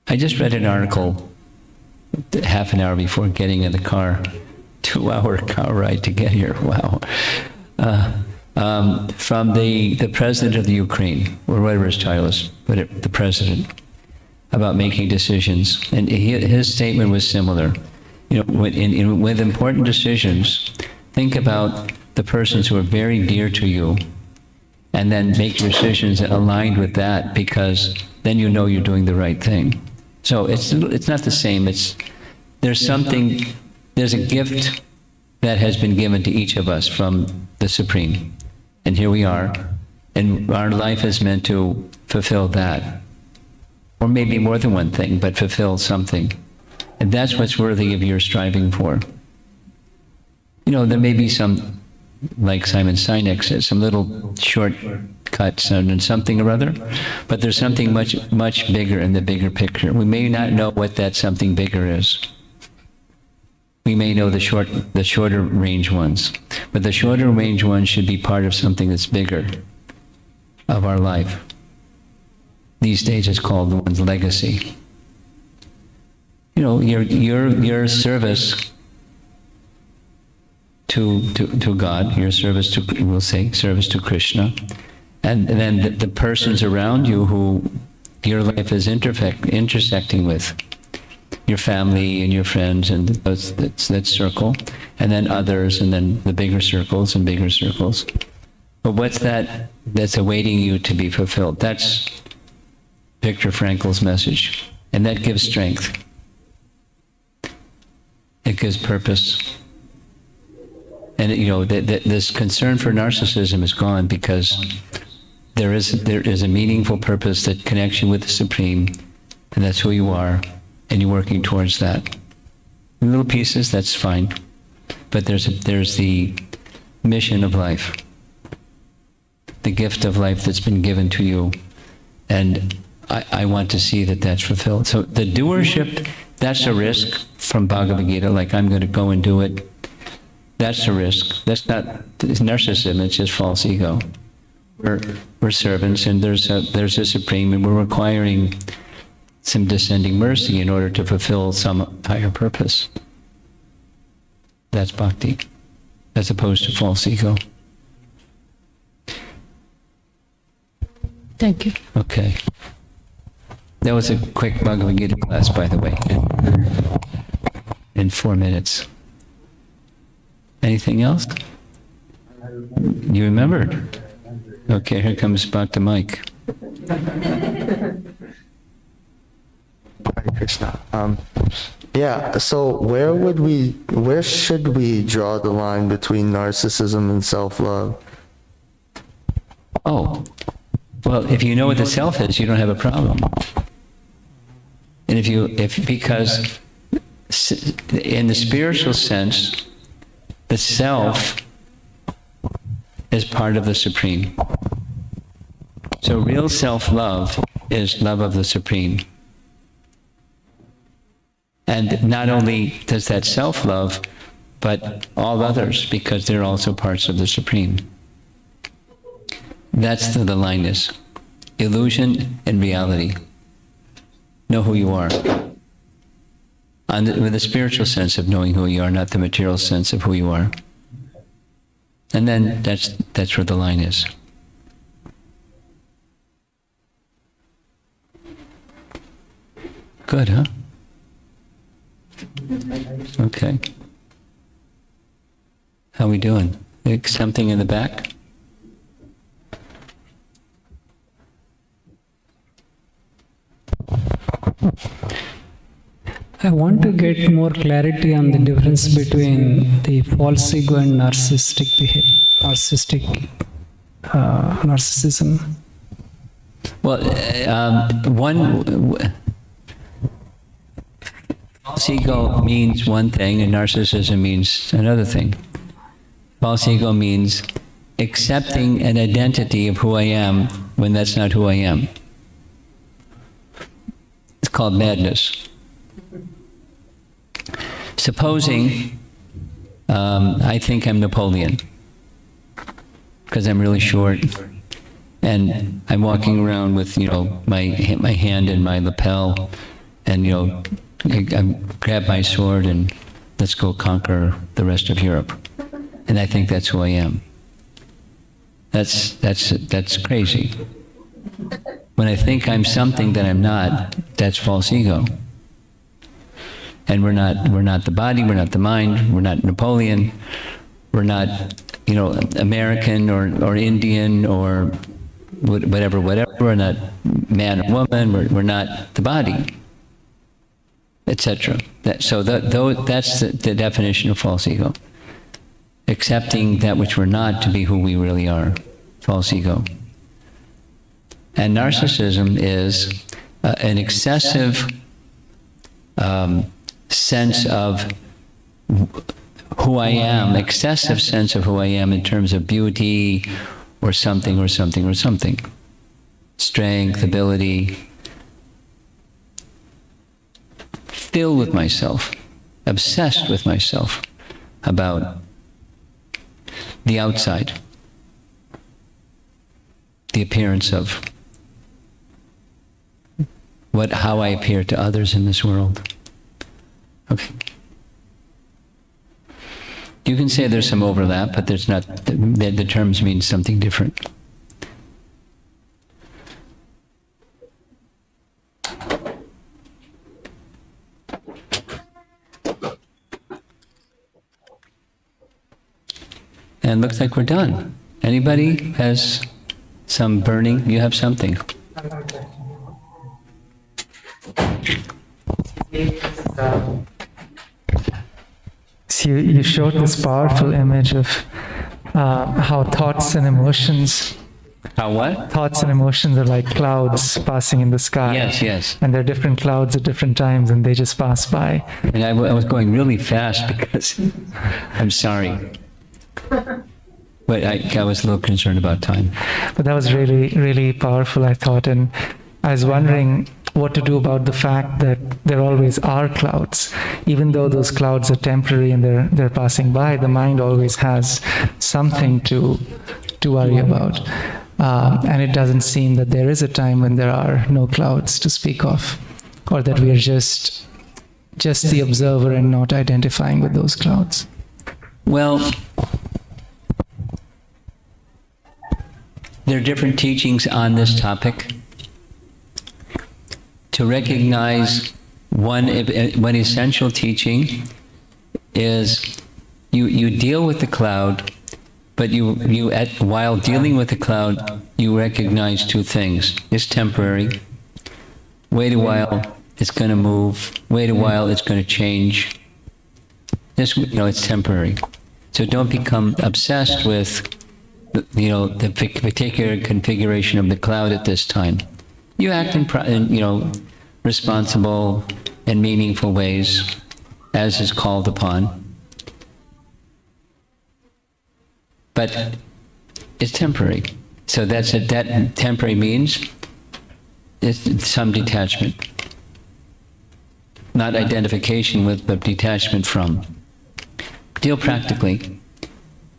I just read an article half an hour before getting in the car, 2-hour car ride to get here, wow. From the president of the Ukraine, or whatever his title is, but the president, about making decisions. And his statement was similar. With important decisions, think about the persons who are very dear to you, and then make your decisions aligned with that, because then you know you're doing the right thing. So it's not the same. There's a gift that has been given to each of us from the Supreme. And here we are, and our life is meant to fulfill that. Or maybe more than one thing, but fulfill something. And that's what's worthy of your striving for. There may be some, like Simon Sinek says, some little shortcuts and something or other, but there's something much, much bigger in the bigger picture. We may not know what that something bigger is. We may know the shorter range ones, but the shorter range ones should be part of something that's bigger of our life. These days it's called one's legacy. Your service to God, your service to, we'll say, service to Krishna, and then the persons around you who your life is intersecting with, your family and your friends and that circle, and then others, and then the bigger circles and bigger circles. But what's that's awaiting you to be fulfilled? That's Viktor Frankl's message, and that gives strength. It gives purpose. And this concern for narcissism is gone, because there is a meaningful purpose that connects you with the Supreme, and that's who you are, and you're working towards that. In little pieces, that's fine, but there's the mission of life, the gift of life that's been given to you, and I want to see that that's fulfilled. So the doership, that's a risk from Bhagavad-Gita, like I'm going to go and do it. That's a risk. That's not narcissism, it's just false ego. We're servants, and there's a Supreme, and we're requiring some descending mercy in order to fulfill some higher purpose. That's bhakti, as opposed to false ego. Thank you. Okay. That was a quick Bhagavad Gita class, by the way, in 4 minutes. Anything else? You remembered? Okay, here comes Bhakta Mike. Hare Krishna. So where should we draw the line between narcissism and self-love? Oh, well, if you know what the self is, you don't have a problem. And because in the spiritual sense, the self is part of the Supreme. So real self-love is love of the Supreme. And not only does that self-love, but all others, because they're also parts of the Supreme. That's the line is. Illusion and reality. Know who you are. With the spiritual sense of knowing who you are, not the material sense of who you are. And then that's where the line is. Good, huh? Okay. How we doing? Something in the back? I want to get more clarity on the difference between the false ego and narcissism. Well, false ego means one thing and narcissism means another thing. False ego means accepting an identity of who I am when that's not who I am. It's called madness. Supposing I think I'm Napoleon because I'm really short and I'm walking around with, my hand in my lapel and, I grab my sword and let's go conquer the rest of Europe. And I think that's who I am. That's crazy. When I think I'm something that I'm not, that's false ego. And we're not the body, we're not the mind, we're not Napoleon, we're not, American or Indian or whatever, we're not man or woman, we're not the body, etc. That's the definition of false ego. Accepting that which we're not to be who we really are, false ego. And narcissism is an excessive sense of who I am, excessive sense of who I am in terms of beauty or something or something or something. Strength, ability. Filled with myself, obsessed with myself about the outside, the appearance of how I appear to others in this world. Okay. You can say there's some overlap, but there's not. The terms mean something different. And looks like we're done. Anybody has some burning? You have something. So you showed this powerful image of how thoughts and emotions. How what? Thoughts and emotions are like clouds passing in the sky. Yes. And there are different clouds at different times, and they just pass by. And I was going really fast because I'm sorry. But I was a little concerned about time. But that was really, really powerful, I thought. And I was wondering what to do about the fact that there always are clouds. Even though those clouds are temporary and they're passing by, the mind always has something to worry about. And it doesn't seem that there is a time when there are no clouds to speak of, or that we are just the observer and not identifying with those clouds. Well, there are different teachings on this topic. To recognize one essential teaching is you deal with the cloud, but while dealing with the cloud, you recognize two things. It's temporary. Wait a while, it's going to move. Wait a while, it's going to change. It's temporary. So don't become obsessed with the particular configuration of the cloud at this time. You act in responsible and meaningful ways as is called upon. But it's temporary. So that temporary means it's some detachment. Not identification with, but detachment from. Deal practically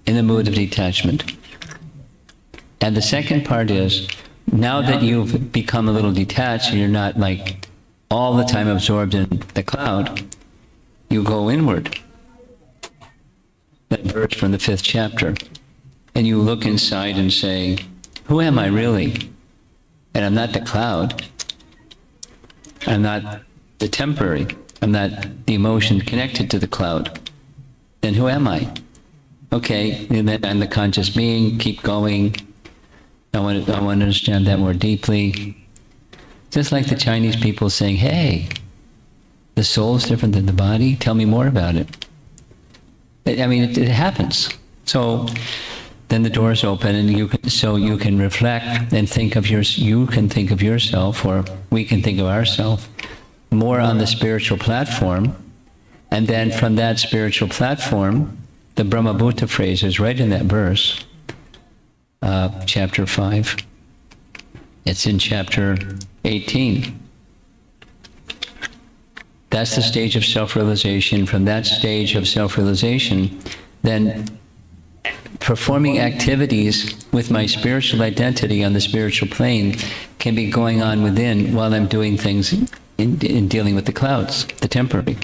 in the mood of detachment. And the second part is, now that you've become a little detached and you're not like all the time absorbed in the cloud, you go inward. That verse from the 5th chapter. And you look inside and say, who am I really? And I'm not the cloud. I'm not the temporary. I'm not the emotion connected to the cloud. Then who am I? Okay, and then I'm the conscious being, keep going. I want to understand that more deeply. Just like the Chinese people saying, hey, the The soul is different than the body? Tell me more about it. I mean, it happens. So then the doors open, and you can reflect and think of you can think of yourself, or we can think of ourselves more on the spiritual platform, and then from that spiritual platform, the Brahma-bhuta phrase is right in that verse, chapter 5. It's in chapter 18. That's the stage of self-realization. From that stage of self-realization, then performing activities with my spiritual identity on the spiritual plane can be going on within while I'm doing things in dealing with the clouds, the temporary.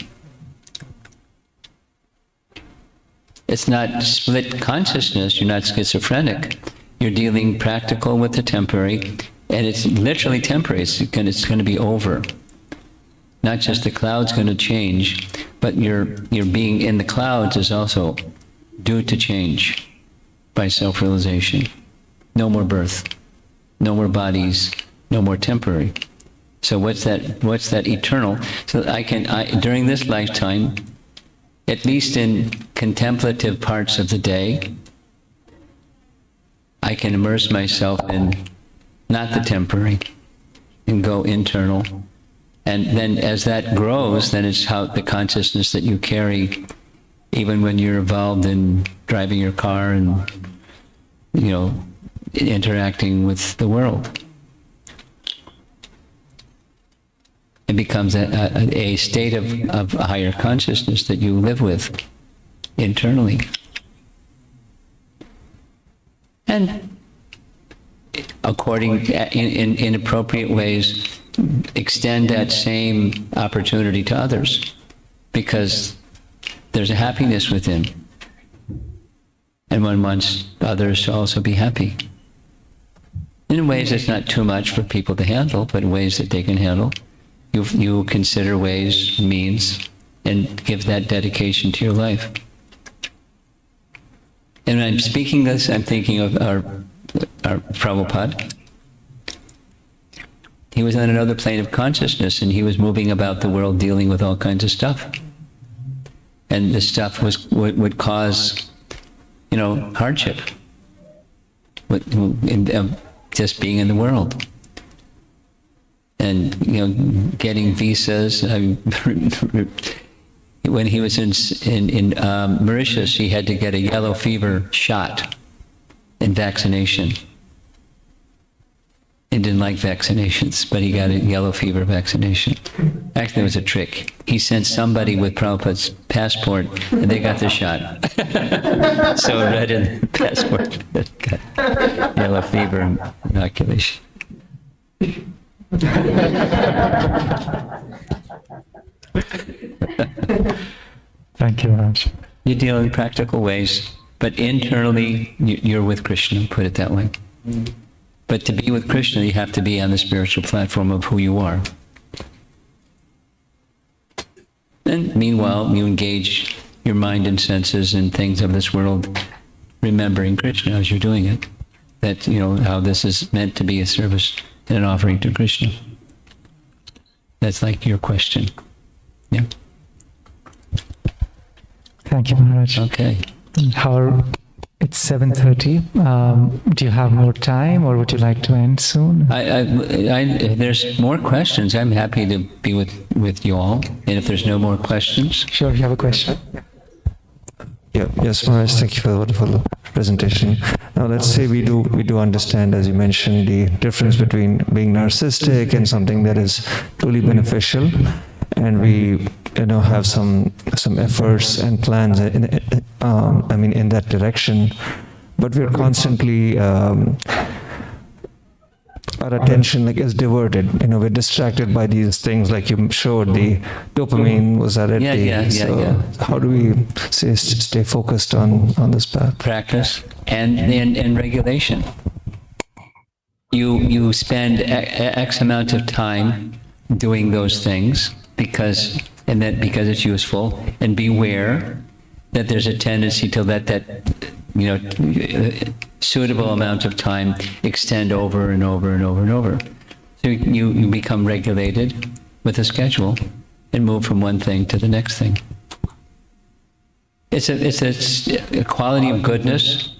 It's not split consciousness, you're not schizophrenic. You're dealing practical with the temporary, and it's literally temporary. It's going to be over. Not just the clouds going to change, but your being in the clouds is also due to change by self-realization. No more birth, no more bodies, no more temporary. So what's that eternal? So during this lifetime, at least in contemplative parts of the day, I can immerse myself in not the temporary and go internal. And then as that grows, then it's how the consciousness that you carry, even when you're involved in driving your car and, interacting with the world. It becomes a state of higher consciousness that you live with internally. And in appropriate ways, extend that same opportunity to others, because there's a happiness within, and one wants others to also be happy. In ways it's not too much for people to handle, but in ways that they can handle. You consider ways, means, and give that dedication to your life. And when I'm speaking this, I'm thinking of our Prabhupada. He was on another plane of consciousness, and he was moving about the world dealing with all kinds of stuff. And this stuff would cause, hardship. Just being in the world. And, getting visas. When he was in Mauritius, he had to get a yellow fever shot in vaccination. He didn't like vaccinations, but he got a yellow fever vaccination. Actually, it was a trick. He sent somebody with Prabhupada's passport, and they got the shot. So it read in the passport, got yellow fever inoculation. Thank you, Raj. You deal in practical ways, but internally, you're with Krishna, put it that way. But to be with Krishna, you have to be on the spiritual platform of who you are. And meanwhile, you engage your mind and senses in things of this world, remembering Krishna as you're doing it. That, how this is meant to be a service and an offering to Krishna. That's like your question. Yeah. Thank you, Maharaj. Okay. It's 7:30. Do you have more time, or would you like to end soon? There's more questions. I'm happy to be with you all. And if there's no more questions. Sure, you have a question? Yes, Maharaj, thank you for the wonderful presentation. Now, let's say we do understand, as you mentioned, the difference between being narcissistic and something that is truly beneficial, and we have some efforts and plans in that direction, but we're constantly our attention is diverted. We're distracted by these things, like you showed, the dopamine was at it. Yeah. How do we stay focused on this path? Practice and regulation. You spend X amount of time doing those things because it's useful, and beware that there's a tendency to let that suitable amount of time extend over and over and over and over. So you become regulated with a schedule, and move from one thing to the next thing. It's a quality of goodness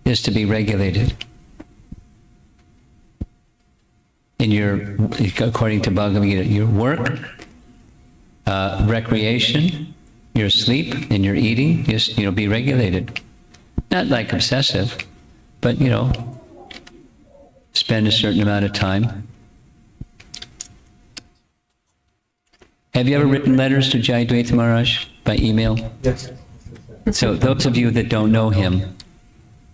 is to be regulated. In your, according to Bhagavad-Gita, your work, recreation, your sleep, and your eating, just, be regulated. Not like obsessive, but, spend a certain amount of time. Have you ever written letters to Jayadvaita Maharaj by email? Yes. So those of you that don't know him,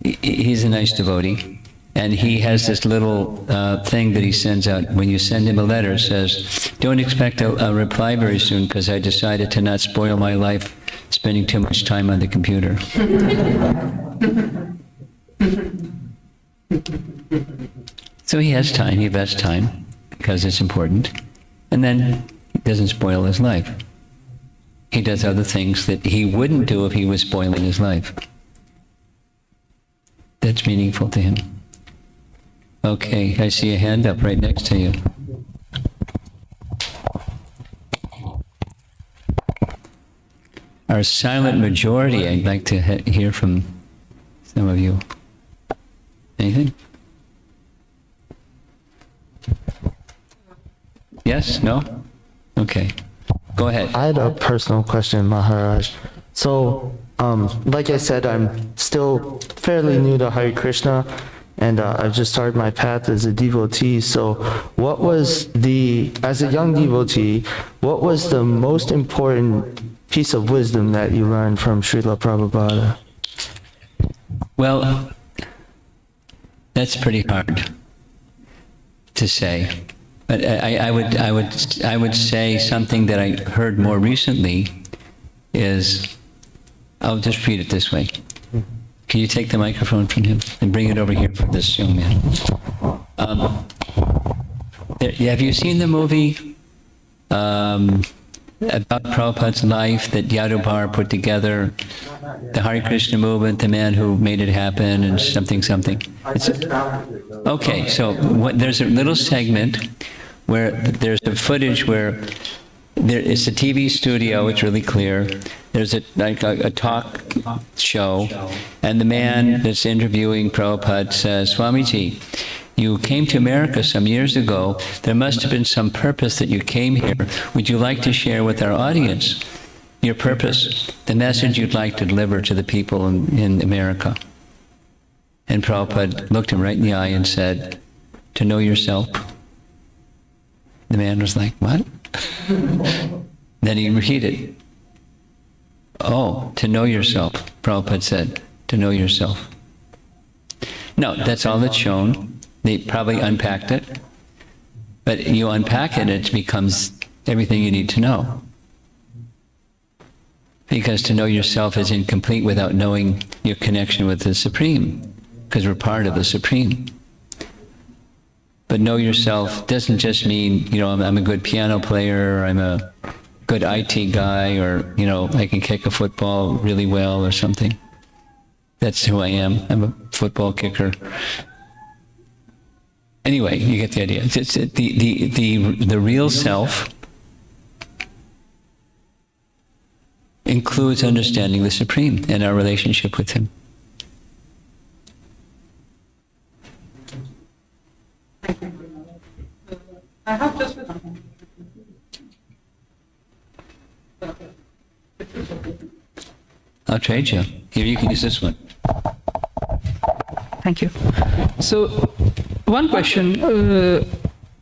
he's a nice devotee. And he has this little thing that he sends out. When you send him a letter, it says, don't expect a reply very soon because I decided to not spoil my life spending too much time on the computer. So he has time, he invests time because it's important. And then he doesn't spoil his life. He does other things that he wouldn't do if he was spoiling his life. That's meaningful to him. Okay, I see a hand up right next to you. Our silent majority, I'd like to hear from some of you. Anything? Yes? No? Okay. Go ahead. I had a personal question, Maharaj. So, like I said, I'm still fairly new to Hare Krishna, and I've just started my path as a devotee. So what was as a young devotee, what was the most important piece of wisdom that you learned from Srila Prabhupada? Well, that's pretty hard to say. But I would say something that I heard more recently is, I'll just read it this way. Can you take the microphone from him and bring it over here for this young man? Have you seen the movie about Prabhupada's life that Yadubhar put together? The Hare Krishna movement, the man who made it happen, and something. Okay, so there's a little segment where there's a footage where it's a TV studio, it's really clear. There's a talk show, and the man that's interviewing Prabhupada says, Swamiji, you came to America some years ago. There must have been some purpose that you came here. Would you like to share with our audience your purpose, the message you'd like to deliver to the people in America? And Prabhupada looked him right in the eye and said, to know yourself. The man was like, what? Then he repeated, oh, to know yourself. Prabhupada said, to know yourself. No, that's all that's shown. They probably unpacked it. But you unpack it, it becomes everything you need to know. Because to know yourself is incomplete without knowing your connection with the Supreme, because we're part of the Supreme. But know yourself doesn't just mean, I'm a good piano player, or I'm a good IT guy, or, I can kick a football really well or something. That's who I am. I'm a football kicker. Anyway, you get the idea. It's the real self includes understanding the Supreme and our relationship with Him. I have just I'll trade you. Here, you can use this one. Thank you. So, one question.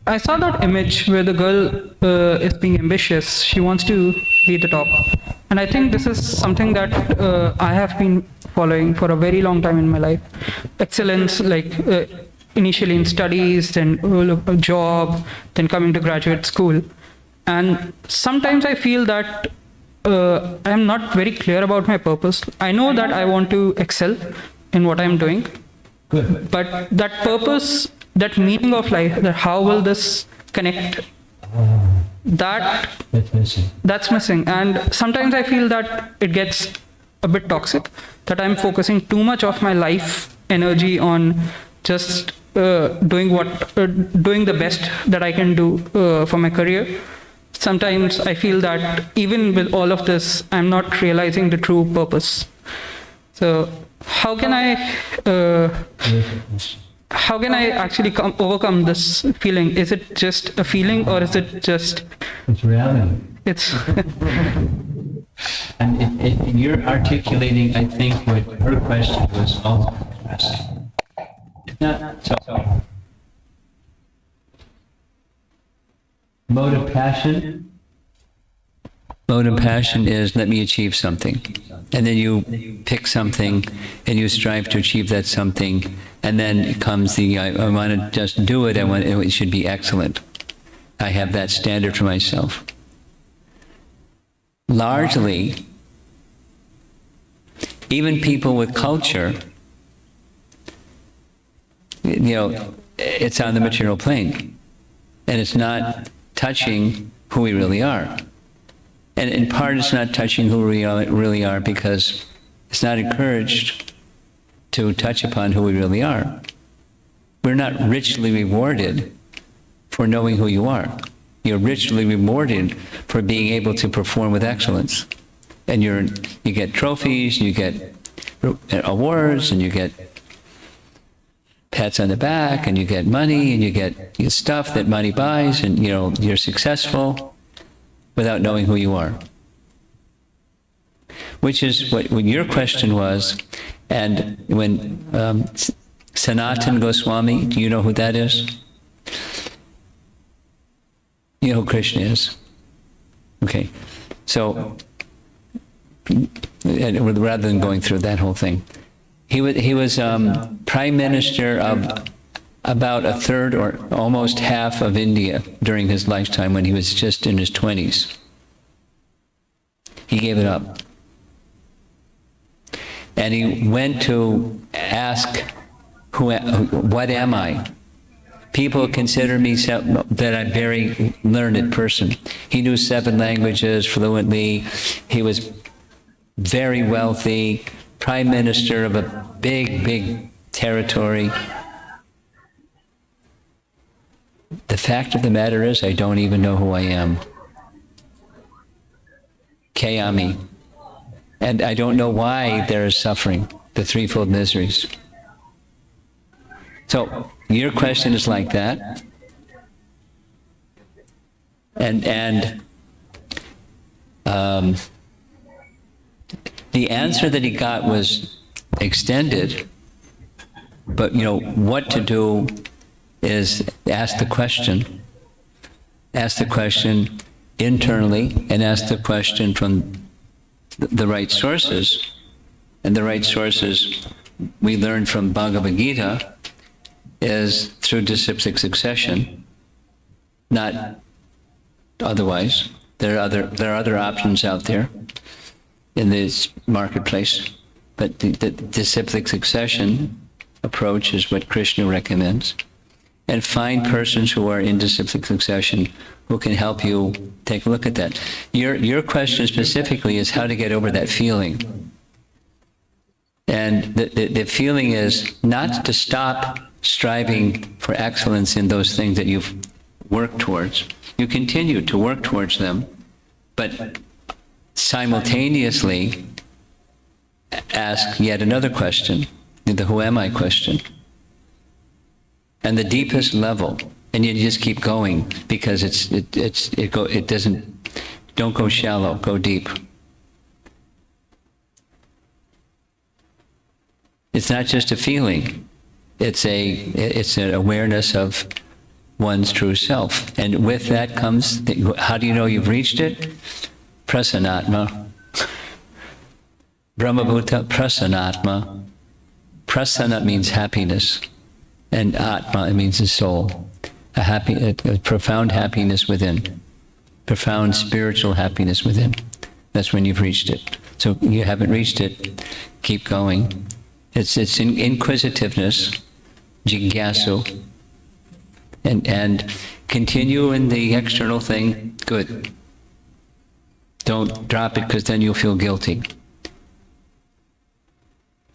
I saw that image where the girl is being ambitious. She wants to be the top. And I think this is something that I have been following for a very long time in my life. Excellence, initially in studies, then a job, then coming to graduate school. And sometimes I feel that I'm not very clear about my purpose. I know that I want to excel in what I'm doing. Good. But that purpose, that meaning of life, that how will this connect, that's missing. And sometimes I feel that it gets a bit toxic, that I'm focusing too much of my life energy on just doing the best that I can do for my career. sometimes I feel that even with all of this, I'm not realizing the true purpose. So how can I actually overcome this feeling? Is it just a feeling, or is it just... It's reality. It's... And you're articulating, I think, what her question was also addressing. So, mode of passion? Mode of passion is, let me achieve something. And then you pick something and you strive to achieve that something. And then comes the, I want to just do it, it should be excellent. I have that standard for myself. Largely, even people with culture, it's on the material plane. And it's not touching who we really are. And in part, it's not touching who we really are because it's not encouraged to touch upon who we really are. We're not richly rewarded for knowing who you are. You're richly rewarded for being able to perform with excellence. And you get trophies, you get awards, and you get pats on the back, and you get money, and you get stuff that money buys, and you're successful without knowing who you are. Which is what your question was. And when Sanatan Goswami, do you know who that is? You know who Krishna is? Okay. So, rather than going through that whole thing, he was prime minister of about a third or almost half of India during his lifetime when he was just in his 20s. He gave it up. And he went to ask, what am I? People consider me that I'm a very learned person. He knew 7 languages fluently. He was very wealthy, prime minister of a big, big territory. The fact of the matter is, I don't even know who I am. Kayami. And I don't know why there is suffering, the threefold miseries. So, your question is like that. And the answer that he got was extended, but what to do is ask the question internally, and ask the question from the right sources. And the right sources we learned from Bhagavad-Gita is through disciplic succession, not otherwise. There are other options out there in this marketplace, but the disciplic succession approach is what Krishna recommends. And find persons who are in disciplic succession who can help you take a look at that. Your question specifically is how to get over that feeling. And the feeling is not to stop striving for excellence in those things that you've worked towards. You continue to work towards them, but simultaneously ask yet another question, the who am I question. And the deepest level, and you just keep going because don't go shallow, go deep. It's not just a feeling. It's an awareness of one's true self. And with that comes, how do you know you've reached it? Prasanatma. Brahmabhuta prasanatma. Prasana means happiness. And Atma, it means the soul. A profound happiness within. Profound spiritual happiness within. That's when you've reached it. So you haven't reached it, keep going. It's inquisitiveness, jigyasu, and continue in the external thing, good. Don't drop it because then you'll feel guilty.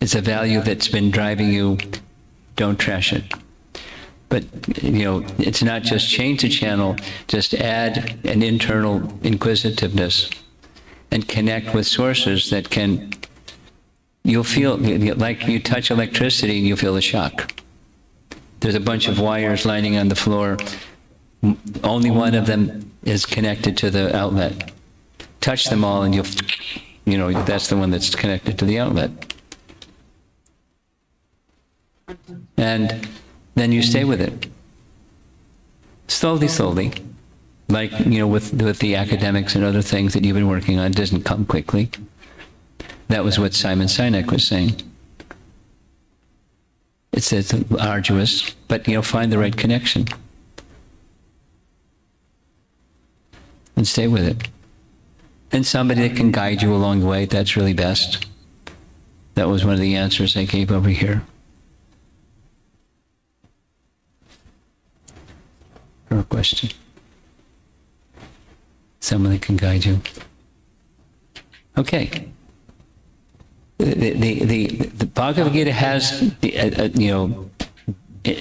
It's a value that's been driving you, don't trash it. But, it's not just change the channel, just add an internal inquisitiveness and connect with sources that you'll feel, like you touch electricity and you feel the shock. There's a bunch of wires lining on the floor. Only one of them is connected to the outlet. Touch them all and that's the one that's connected to the outlet. And then you stay with it. Slowly, slowly. Like, with the academics and other things that you've been working on, it doesn't come quickly. That was what Simon Sinek was saying. It's arduous, but, find the right connection. And stay with it. And somebody that can guide you along the way, that's really best. That was one of the answers I gave over here. Or a question. Someone that can guide you. Okay. The Bhagavad-Gita has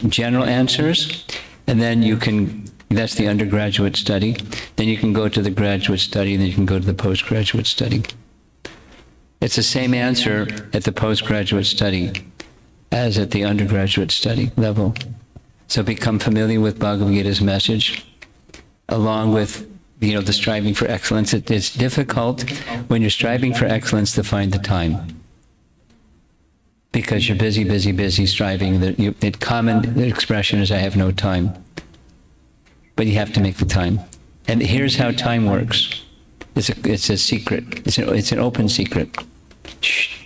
general answers, and then that's the undergraduate study. Then you can go to the graduate study, and then you can go to the postgraduate study. It's the same answer at the postgraduate study as at the undergraduate study level. So become familiar with Bhagavad-Gita's message, along with the striving for excellence. It's difficult when you're striving for excellence to find the time, because you're busy striving. The common expression is, I have no time. But you have to make the time. And here's how time works. It's a secret. It's an open secret. Shh.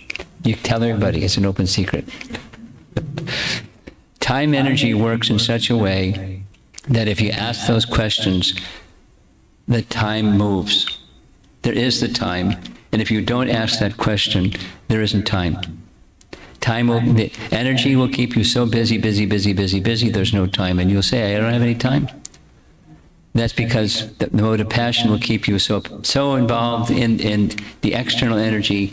You tell everybody it's an open secret. Time energy works in such a way that if you ask those questions, the time moves. There is the time. And if you don't ask that question, there isn't time. The energy will keep you so busy, there's no time. And you'll say, I don't have any time. That's because the mode of passion will keep you so involved in the external energy,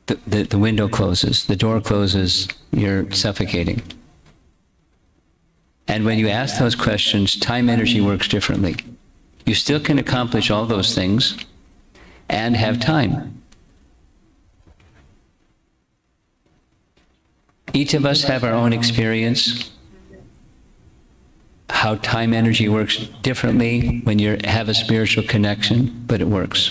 the window closes, the door closes, you're suffocating. And when you ask those questions, time energy works differently. You still can accomplish all those things and have time. Each of us have our own experience, how time energy works differently when you have a spiritual connection, but it works.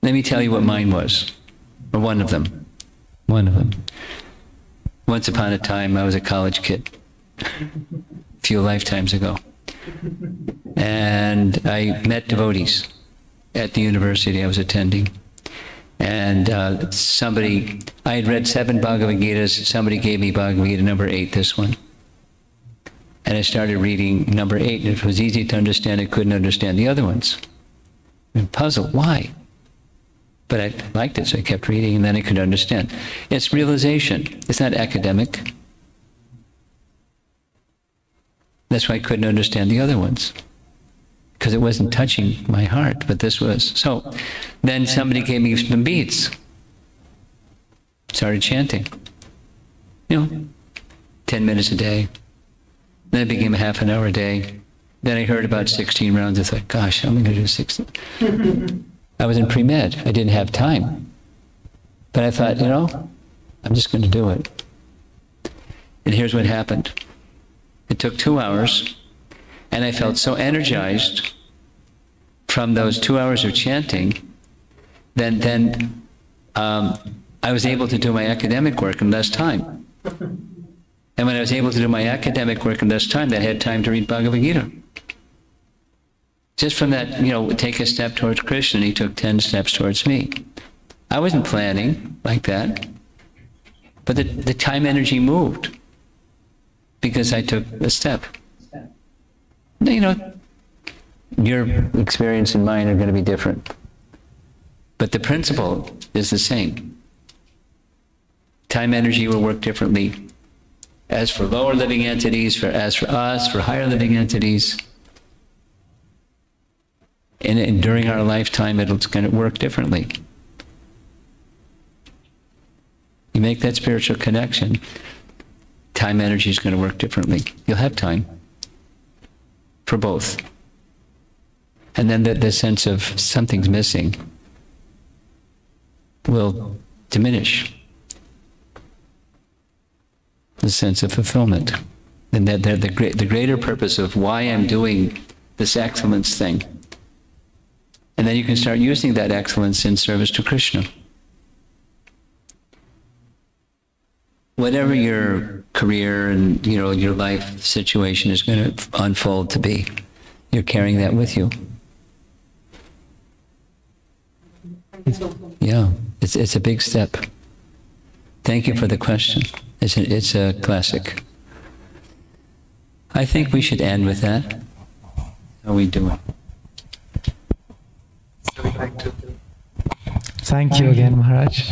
Let me tell you what mine was, or one of them. Once upon a time, I was a college kid, a few lifetimes ago. And I met devotees at the university I was attending. And I had read 7 Bhagavad-Gitas, somebody gave me Bhagavad-Gita number 8, this one. And I started reading number 8, and it was easy to understand, I couldn't understand the other ones. I'm puzzled, why? But I liked it, so I kept reading, and then I could understand. It's realization, it's not academic. That's why I couldn't understand the other ones, because it wasn't touching my heart, but this was. So then somebody gave me some beads. Started chanting. 10 minutes a day. Then it became a half an hour a day. Then I heard about 16 rounds. I thought, gosh, how am I going to do 16? I was in pre-med. I didn't have time. But I thought, I'm just going to do it. And here's what happened. It took 2 hours, and I felt so energized from those 2 hours of chanting, then I was able to do my academic work in less time. And when I was able to do my academic work in less time, I had time to read Bhagavad-Gita. Just from that, take a step towards Krishna, and he took 10 steps towards me. I wasn't planning like that, but the time energy moved because I took a step. Your experience and mine are going to be different, but the principle is the same. Time energy will work differently. As for lower living entities, as for us, for higher living entities, and during our lifetime, it's going to work differently. You make that spiritual connection, time energy is going to work differently. You'll have time for both. And then the sense of something's missing will diminish. The sense of fulfillment. And that the greater purpose of why I'm doing this excellence thing. And then you can start using that excellence in service to Krishna. Whatever your career and your life situation is going to unfold to be, you're carrying that with you. Yeah, it's a big step. Thank you for the question. It's a classic. I think we should end with that. How are we doing? Thank you again, Maharaj.